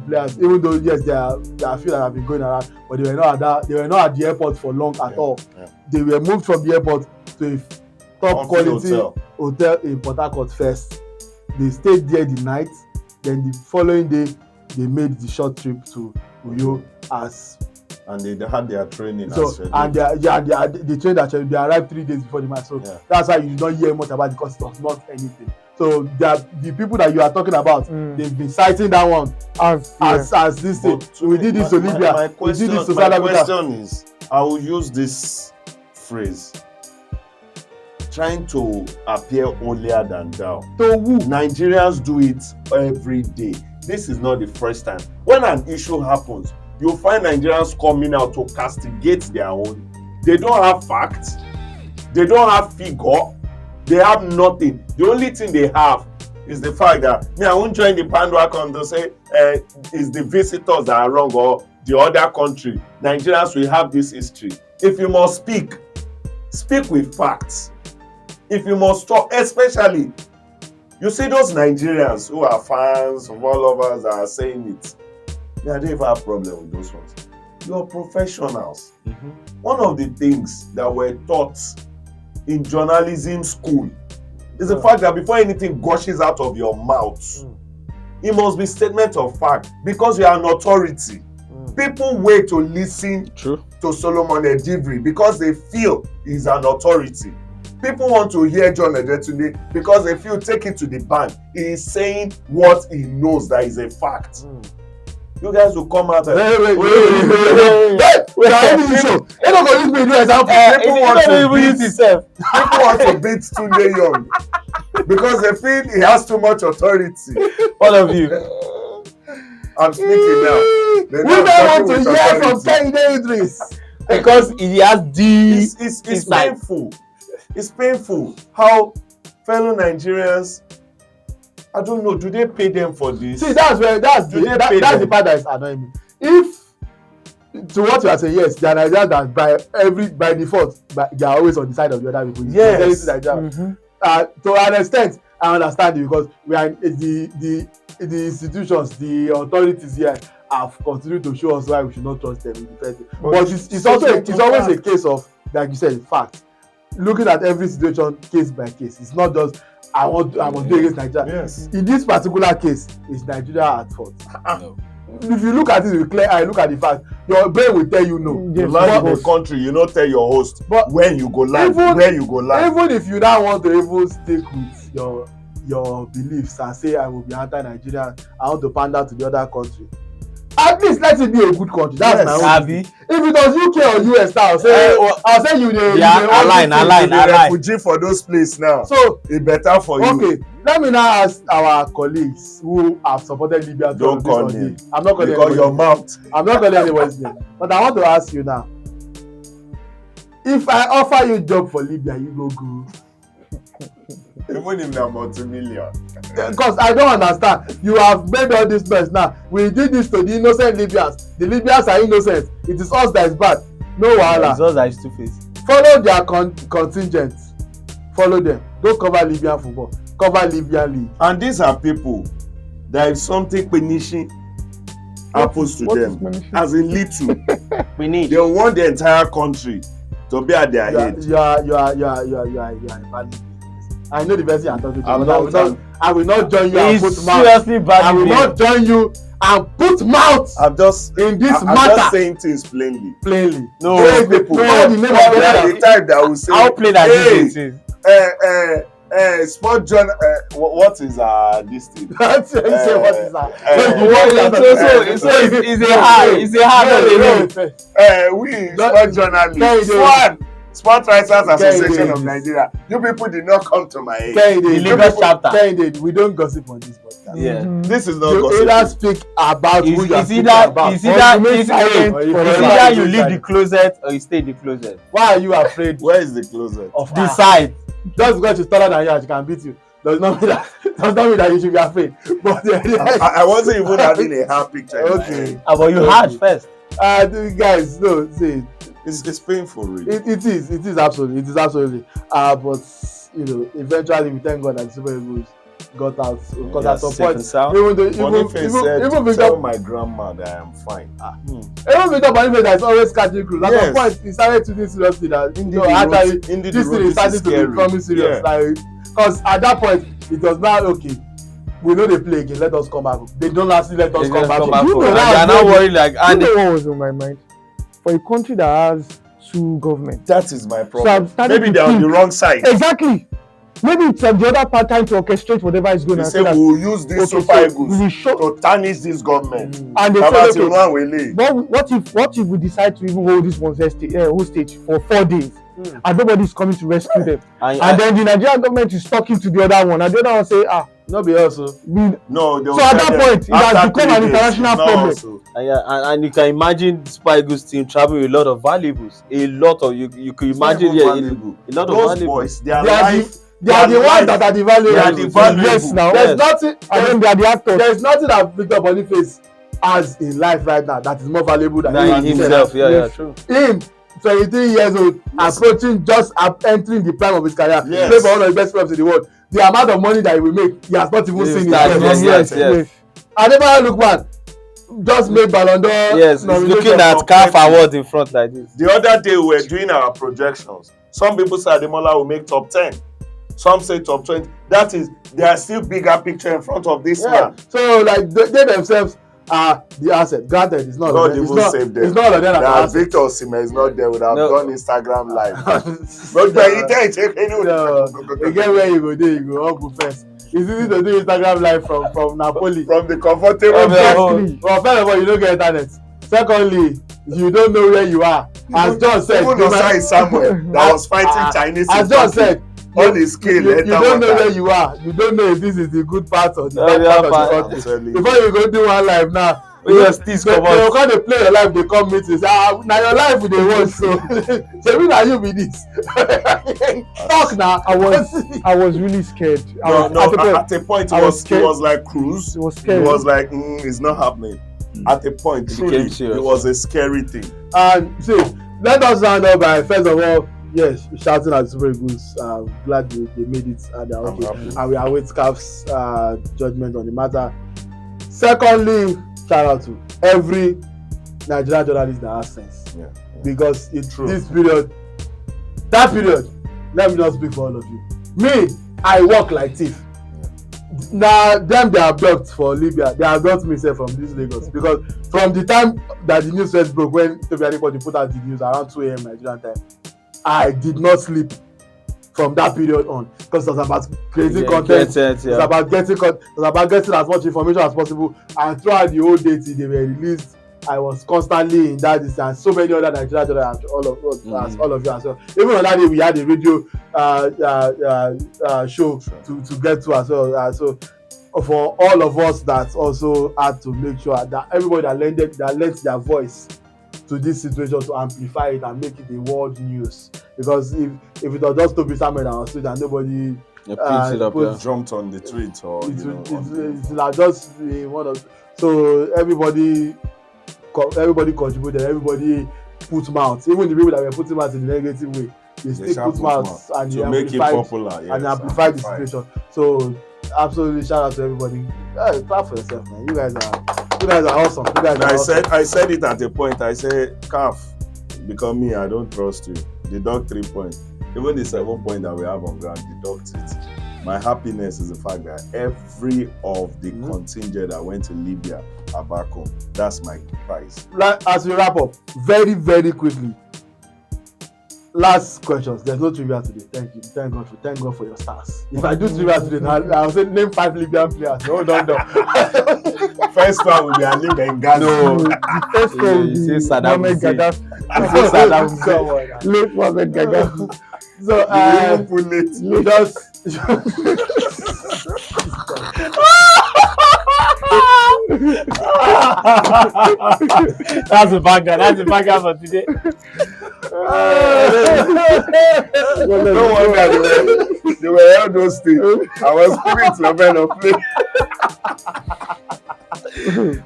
players, even though yes, there are few that have been going around, but they were not at the airport for long at all. They were moved from the airport to a top quality hotel in Port Harcourt first. They stayed there the night, then the following day they made the short trip to Uyo as And they had their training. So and they trained actually. They arrived 3 days before the match. So that's why you don't hear much about it, because it was not anything. So the people that you are talking about, they've been citing that one as this thing. We did this to Libya. We did this to South Africa. My question is, I will use this phrase: trying to appear holier than thou. To who? Nigerians do it every day. This is not the first time. When an issue happens, you'll find Nigerians coming out to castigate their own. They don't have facts. They don't have figure. They have nothing. The only thing they have is the fact that I won't join the bandwagon to say it's the visitors that are wrong or the other country. Nigerians will have this history. If you must speak with facts. If you must talk, especially, you see those Nigerians who are fans of all of us that are saying it. I don't even have a problem with those ones. You're professionals. One of the things that were taught in journalism school is the fact that before anything gushes out of your mouth, it must be statement of fact, because you are an authority. People wait to listen to Solomon Edivri because they feel he's an authority. People want to hear John Edetunde because they feel, take it to the bank. He is saying what he knows that is a fact. You guys will come out and Wait. People want to beat Tunde Young because they feel he has too much authority. All of you. I'm speaking now. We don't want to hear from Kehinde Idris Because he has the. It's painful. It's painful how fellow Nigerians, I don't know, do they pay them for this? See, that's the part that is annoying me. If to what you are saying, yes, there are Nigerians that by default, they are always on the side of the other people. Yes. To an extent, I understand it, because we are the institutions, the authorities here have continued to show us why we should not trust them in the first place. But it's always a case of, like you said, fact. Looking at every situation case by case. It's not just I want to do against Nigeria. Yes. In this particular case, is Nigeria at fault? No. If you look at it with clear eye, look at the fact, your brain will tell you no. You land in the country, you not tell your host when you go land, where you go land. Even if you don't want to even stick with your beliefs and say I will be anti-Nigerian, I want to pander to the other country, at least let it be a good country. That's my own. If it was UK or US now, I'll say you align. Refugee for those places now. So it's better for you. Okay, let me now ask our colleagues who have supported Libya. Don't call me. I'm not calling because your mouth. I'm not calling anybody's name. But I want to ask you now. If I offer you a job for Libya, you go go. Even if they're multi-million. Because I don't understand. You have made all this mess now. We did this to the innocent Libyans. The Libyans are innocent. It is us that is bad. No wahala. It's us that is two-faced. Follow their contingent. Follow them. Don't cover Libyan football. Cover Libyan league. And these are people that if something punishing happens to them, as in little, they want the entire country to be at their head. You are valid. I know the person you are talking to. I will not join you and put mouth. I will not join you and put mouth. I'm just in this matter. I'm just saying things plainly. No, people. The type that will say, I'll play that. Sport journal. What is this thing? What is that? It's a hard. We sport journalists. Sport Writers Association of Nigeria. You people did not come to my aid. The Lagos chapter. We don't gossip on this podcast. Yeah. This is not gossip. You either speak about who you are speaking about. It's either you leave the closet or you stay in the closet. Why are you afraid? Where is the closet? Of this side. Just because she's taller than you, she can beat you. Does not mean that you should be afraid. But I wasn't even having a hard picture. Okay. But you had first. Guys, no, see. It's painful, really. It is absolutely. But you know, eventually we thank God that the Super Eagles got out, because at some point, even tell my grandma that I am fine. Even Victor Boniface that is always catching crews. At some point, he started to think seriously that this thing is starting to become serious. Like, because at that point, it was not okay. We know they play again. Let us come back. They don't actually let us come back. They are not worried like. You know what was on my mind? for a country that has two governments. That is my So problem. I'm starting Maybe to they're on think- the wrong side. Exactly. Maybe it's the other part time to orchestrate whatever is going They on. say we'll use these okay, super so eagles we show- to tarnish this government. And they Baba said, okay, Tinubu will leave. what if we decide to even hold this one hostage for 4 days and nobody is coming to rescue them? And then the Nigerian government is talking to the other one, and the other one say, No be also. No, so at that point, it has become an international problem. And you can imagine Super Eagles team traveling with a lot of valuables. A lot of you could imagine a lot of Those valuables. boys, their life. They are the ones that are the valuable. They are the valuable. Yes, now. There's nothing. And then they are the actors. There's nothing that Victor Boniface has in life right now that is more valuable than himself. Yeah, true. Him, 23 years old, approaching, just entering the prime of his career, Yes. play for one of the best clubs in the world. The amount of money that he will make, he has not even seen it. Yes. Adebayo Lookman just made Ballon d'Or. Yes, he's looking at CAF award in front like this. The other day we were doing our projections. Some people say Ademola will make top 10. Some say top 20. That is, there are still bigger picture in front of this man. So like they themselves are the asset. Granted, it's not. God even save them. It's not of them that That asset. Victor Osimhen is not there. Would have done Instagram live. But again, where you go there, you go humble first. It's easy to do Instagram live from Napoli. From the comfortable Obviously. Well, first of all, you don't get internet. Secondly, you don't know where you are. As John said, even Osai Samuel that was fighting Chinese. As John said, on the scale, you don't know where you are. You don't know if this is the good part or the bad part of the country. Before you go do one live now, they will come to play your life. They come meet you. Say, now your life they want. So, so when are you with this? Talk now. I was really scared. At a point, it was like cruise. It was scary. It was like it's not happening. At a point, truly, it was a scary thing. And see, let us round up by first of all. Yes, shouting at Super Eagles. Glad they made it and they're okay. And we await CAF's judgment on the matter. Secondly, shout out to every Nigerian journalist that has sense. Because it's this period, that period, let me not speak for all of you. Me, I work like thief. Now, them they are blocked for Libya. They have blocked me from this Lagos. Because from the time that the news first broke, when Toby Adekpoju put out the news around 2 a.m. Nigerian time, I did not sleep from that period on because it was about creating content. It's about getting as much information as possible. And throughout the whole day till they were released, I was constantly in that and so many other Nigerian journalists, all of you as well. Even on that day, we had a radio show to get to as well. So for all of us that also had to make sure that everybody that lent their voice to this situation to amplify it and make it a world news, because if it was just Toby Samuel that was and nobody jumped on the tweet or it's like just one of so everybody contributed, everybody put mouth, even the people that were putting mouth in the negative way, they still put mouth and to make it popular and amplify the situation. So absolutely shout out to everybody. Clap for yourself, man. You guys are awesome. I said it at a point. I said, CAF, because me, I don't trust you. Deduct 3 points. Even the 7 points that we have on ground, deduct it. My happiness is the fact that every of the contingent that went to Libya are back home. That's my prize. As we wrap up, very, very quickly. Last questions. There's no trivia today. Thank you. Thank God for your stars. If I do trivia today, I'll say name 5 Libyan players. No, don't. First one will be Ali Benghazi. No, the first one will be Mohamed Gaddafi. Late Mohamed Gaddafi. So That's a banger for today. Don't worry, they were held those things. I was spirit level of play.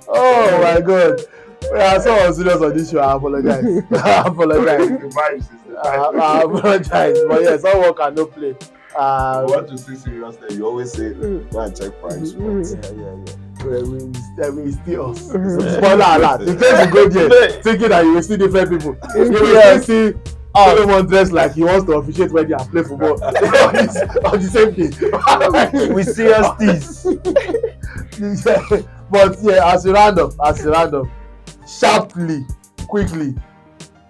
Oh my God. I saw serious on this show. I apologize. I apologize. But yes, some work and no play. What you say serious then? You always say, go and check price. We still us. Spoiler alert. In case you go there thinking that you will see different people, you will see someone dressed like he wants to officiate when they are playing football on the same thing. We see us this. But yeah, as we round up, sharply, quickly,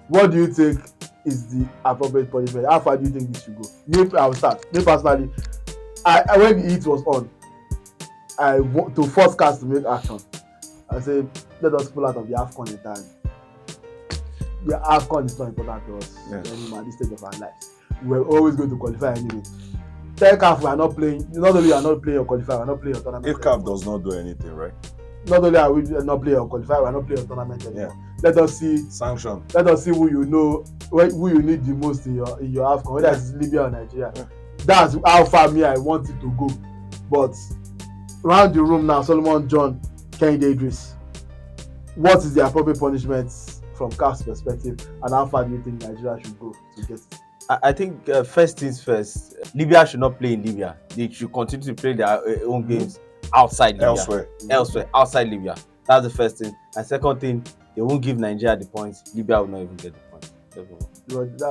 What do you think is the appropriate punishment? How far do you think this should go? Me, I will start. Me personally, I when the heat was on, I want to force cast to make action. I say, let us pull out of the AFCON entirely. The AFCON is not important to us anymore at this stage of our lives. We're always going to qualify anyway. Tell CAF we are not playing. Not only are not playing your qualifier, we are not playing your tournament. If CAF does not do anything, right? Not only are we not playing your qualifier, we are not playing your tournament anymore. Let us see sanction. Let us see who you know, who you need the most in your AFCON, whether it's Libya or Nigeria. That's how far me I want it to go. But round the room now, Solomon John, Kehinde Idris. What is the appropriate punishment from CAF's perspective, and how far do you think Nigeria should go to get it? I think first things first, Libya should not play in Libya. They should continue to play their own games outside Libya. Elsewhere, outside Libya. That's the first thing. And second thing, they won't give Nigeria the points. Libya will not even get the points.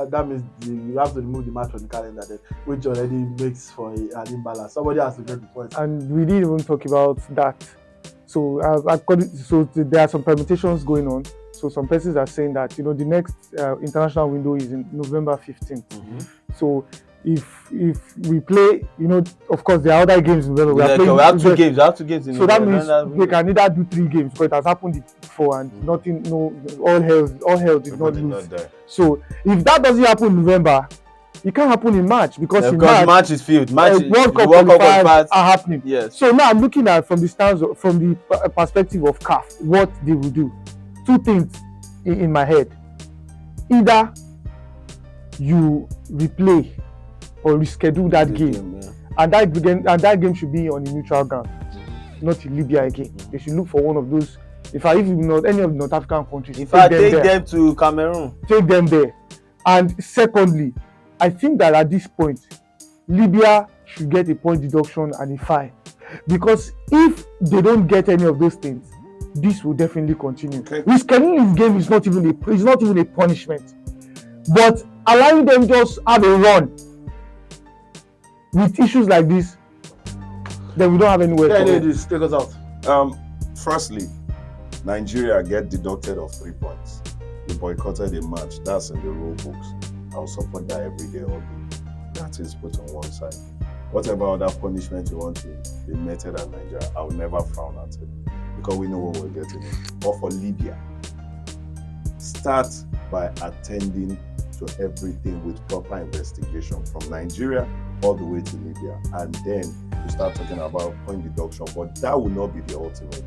That means you have to remove the match from the calendar then, which already makes for an imbalance. Somebody has to get the points. And we didn't even talk about that. So, there are some permutations going on. So some persons are saying that the next international window is in November 15th. Mm-hmm. So if we play, of course there are other games in November. We have two games. In so that means they can either do 3 games, because it has happened before and nothing. No, all hell did not lose. So if that doesn't happen in November, it can't happen in March, because in March is filled. World Cup qualifiers are happening. Yes. So now I'm looking at from the perspective of CAF, what they will do. 2 things in my head. Either you replay or reschedule that game, and that game should be on a neutral ground, not in Libya again. They should look for one of those. If not any of the North African countries, take them to Cameroon. Take them there. And secondly, I think that at this point, Libya should get a point deduction and a fine, because if they don't get any of those things, this will definitely continue. Rescheduling this game is not even a punishment, but allowing them just have a run with issues like this, then we don't have anywhere to go. Take us out. Firstly, Nigeria get deducted of 3 points. They boycotted a match. That's in the rule books. I'll support that every day, all day. That is put on one side. Whatever other punishment you want to be meted at Nigeria, I will never frown at it, because we know what we're getting. But for Libya, start by attending to everything with proper investigation from Nigeria all the way to Libya, and then you start talking about point deduction. But that will not be the ultimate.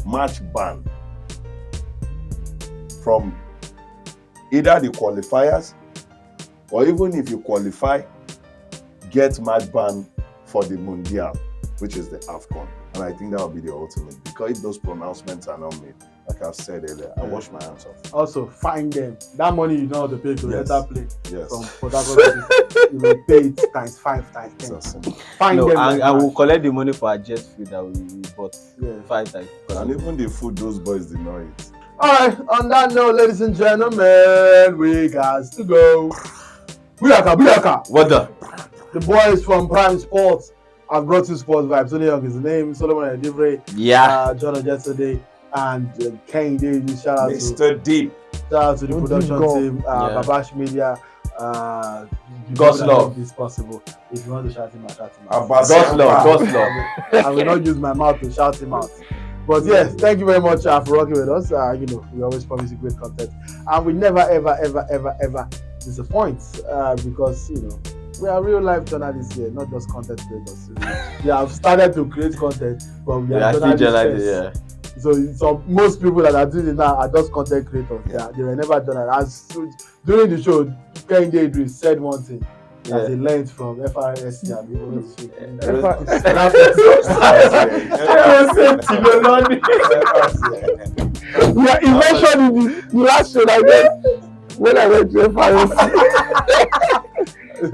Match ban from either the qualifiers, or even if you qualify, get match ban for the Mundial, which is the AFCON. And I think that will be the ultimate, because if those pronouncements are not made, like I've said earlier, I wash my hands off. Also, find them. That money you don't have to pay to enter play from Port Harcourt. You will pay it times 5 times 10. Find them. And I will collect the money for a jet food that we bought 5 times. And even the food those boys did not eat. Alright, on that note, ladies and gentlemen, we got to go. Buyaka. What the boys from Prime Sports have brought you sports vibes. Tony Young is the name, Solomon Adivre, John Ojetzade, and Kehinde. Shout out Mr. to Deep. Shout out to the production team, Babash Media. God's love is possible. If you want to shout him out, shout him out. God's love. I will not use my mouth to shout him out. But yes, thank you very much for rocking with us. We always promise you great content, and we never ever disappoint, because we are real life journalists here, not just content creators. We have started to create content, but we are journalists. So most people that are doing it now are just content creators. They were never journalists. During the show, Kehinde Idris said one thing that he learned from FRSC and he mentioned in the last show that when I went to FRSC. You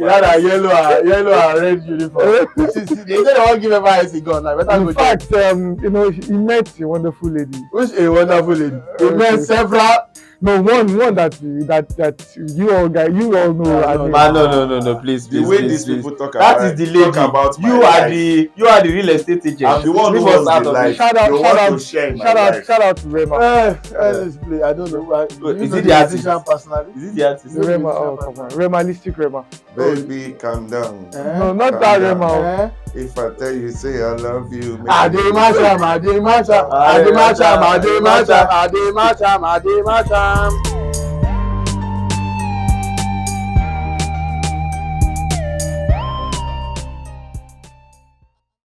had a yellow and red uniform. They don't give FRSC gun. In fact, he met a wonderful lady. Which a wonderful lady? He met several. No, one that you all know. No, please. The way these people talk about that is the lady. talk about You are the real estate agent. I'm the one who Leave us owns out the of life. it. Shout out, You want to share in my life. shout out to Rema. Honestly, I don't know. Is it the artist? Personally? Is it the artist? Rema, oh come on, Remalistic Rema. Baby, calm down. No, not that Rema. If I tell you, say I love you. Ademacham.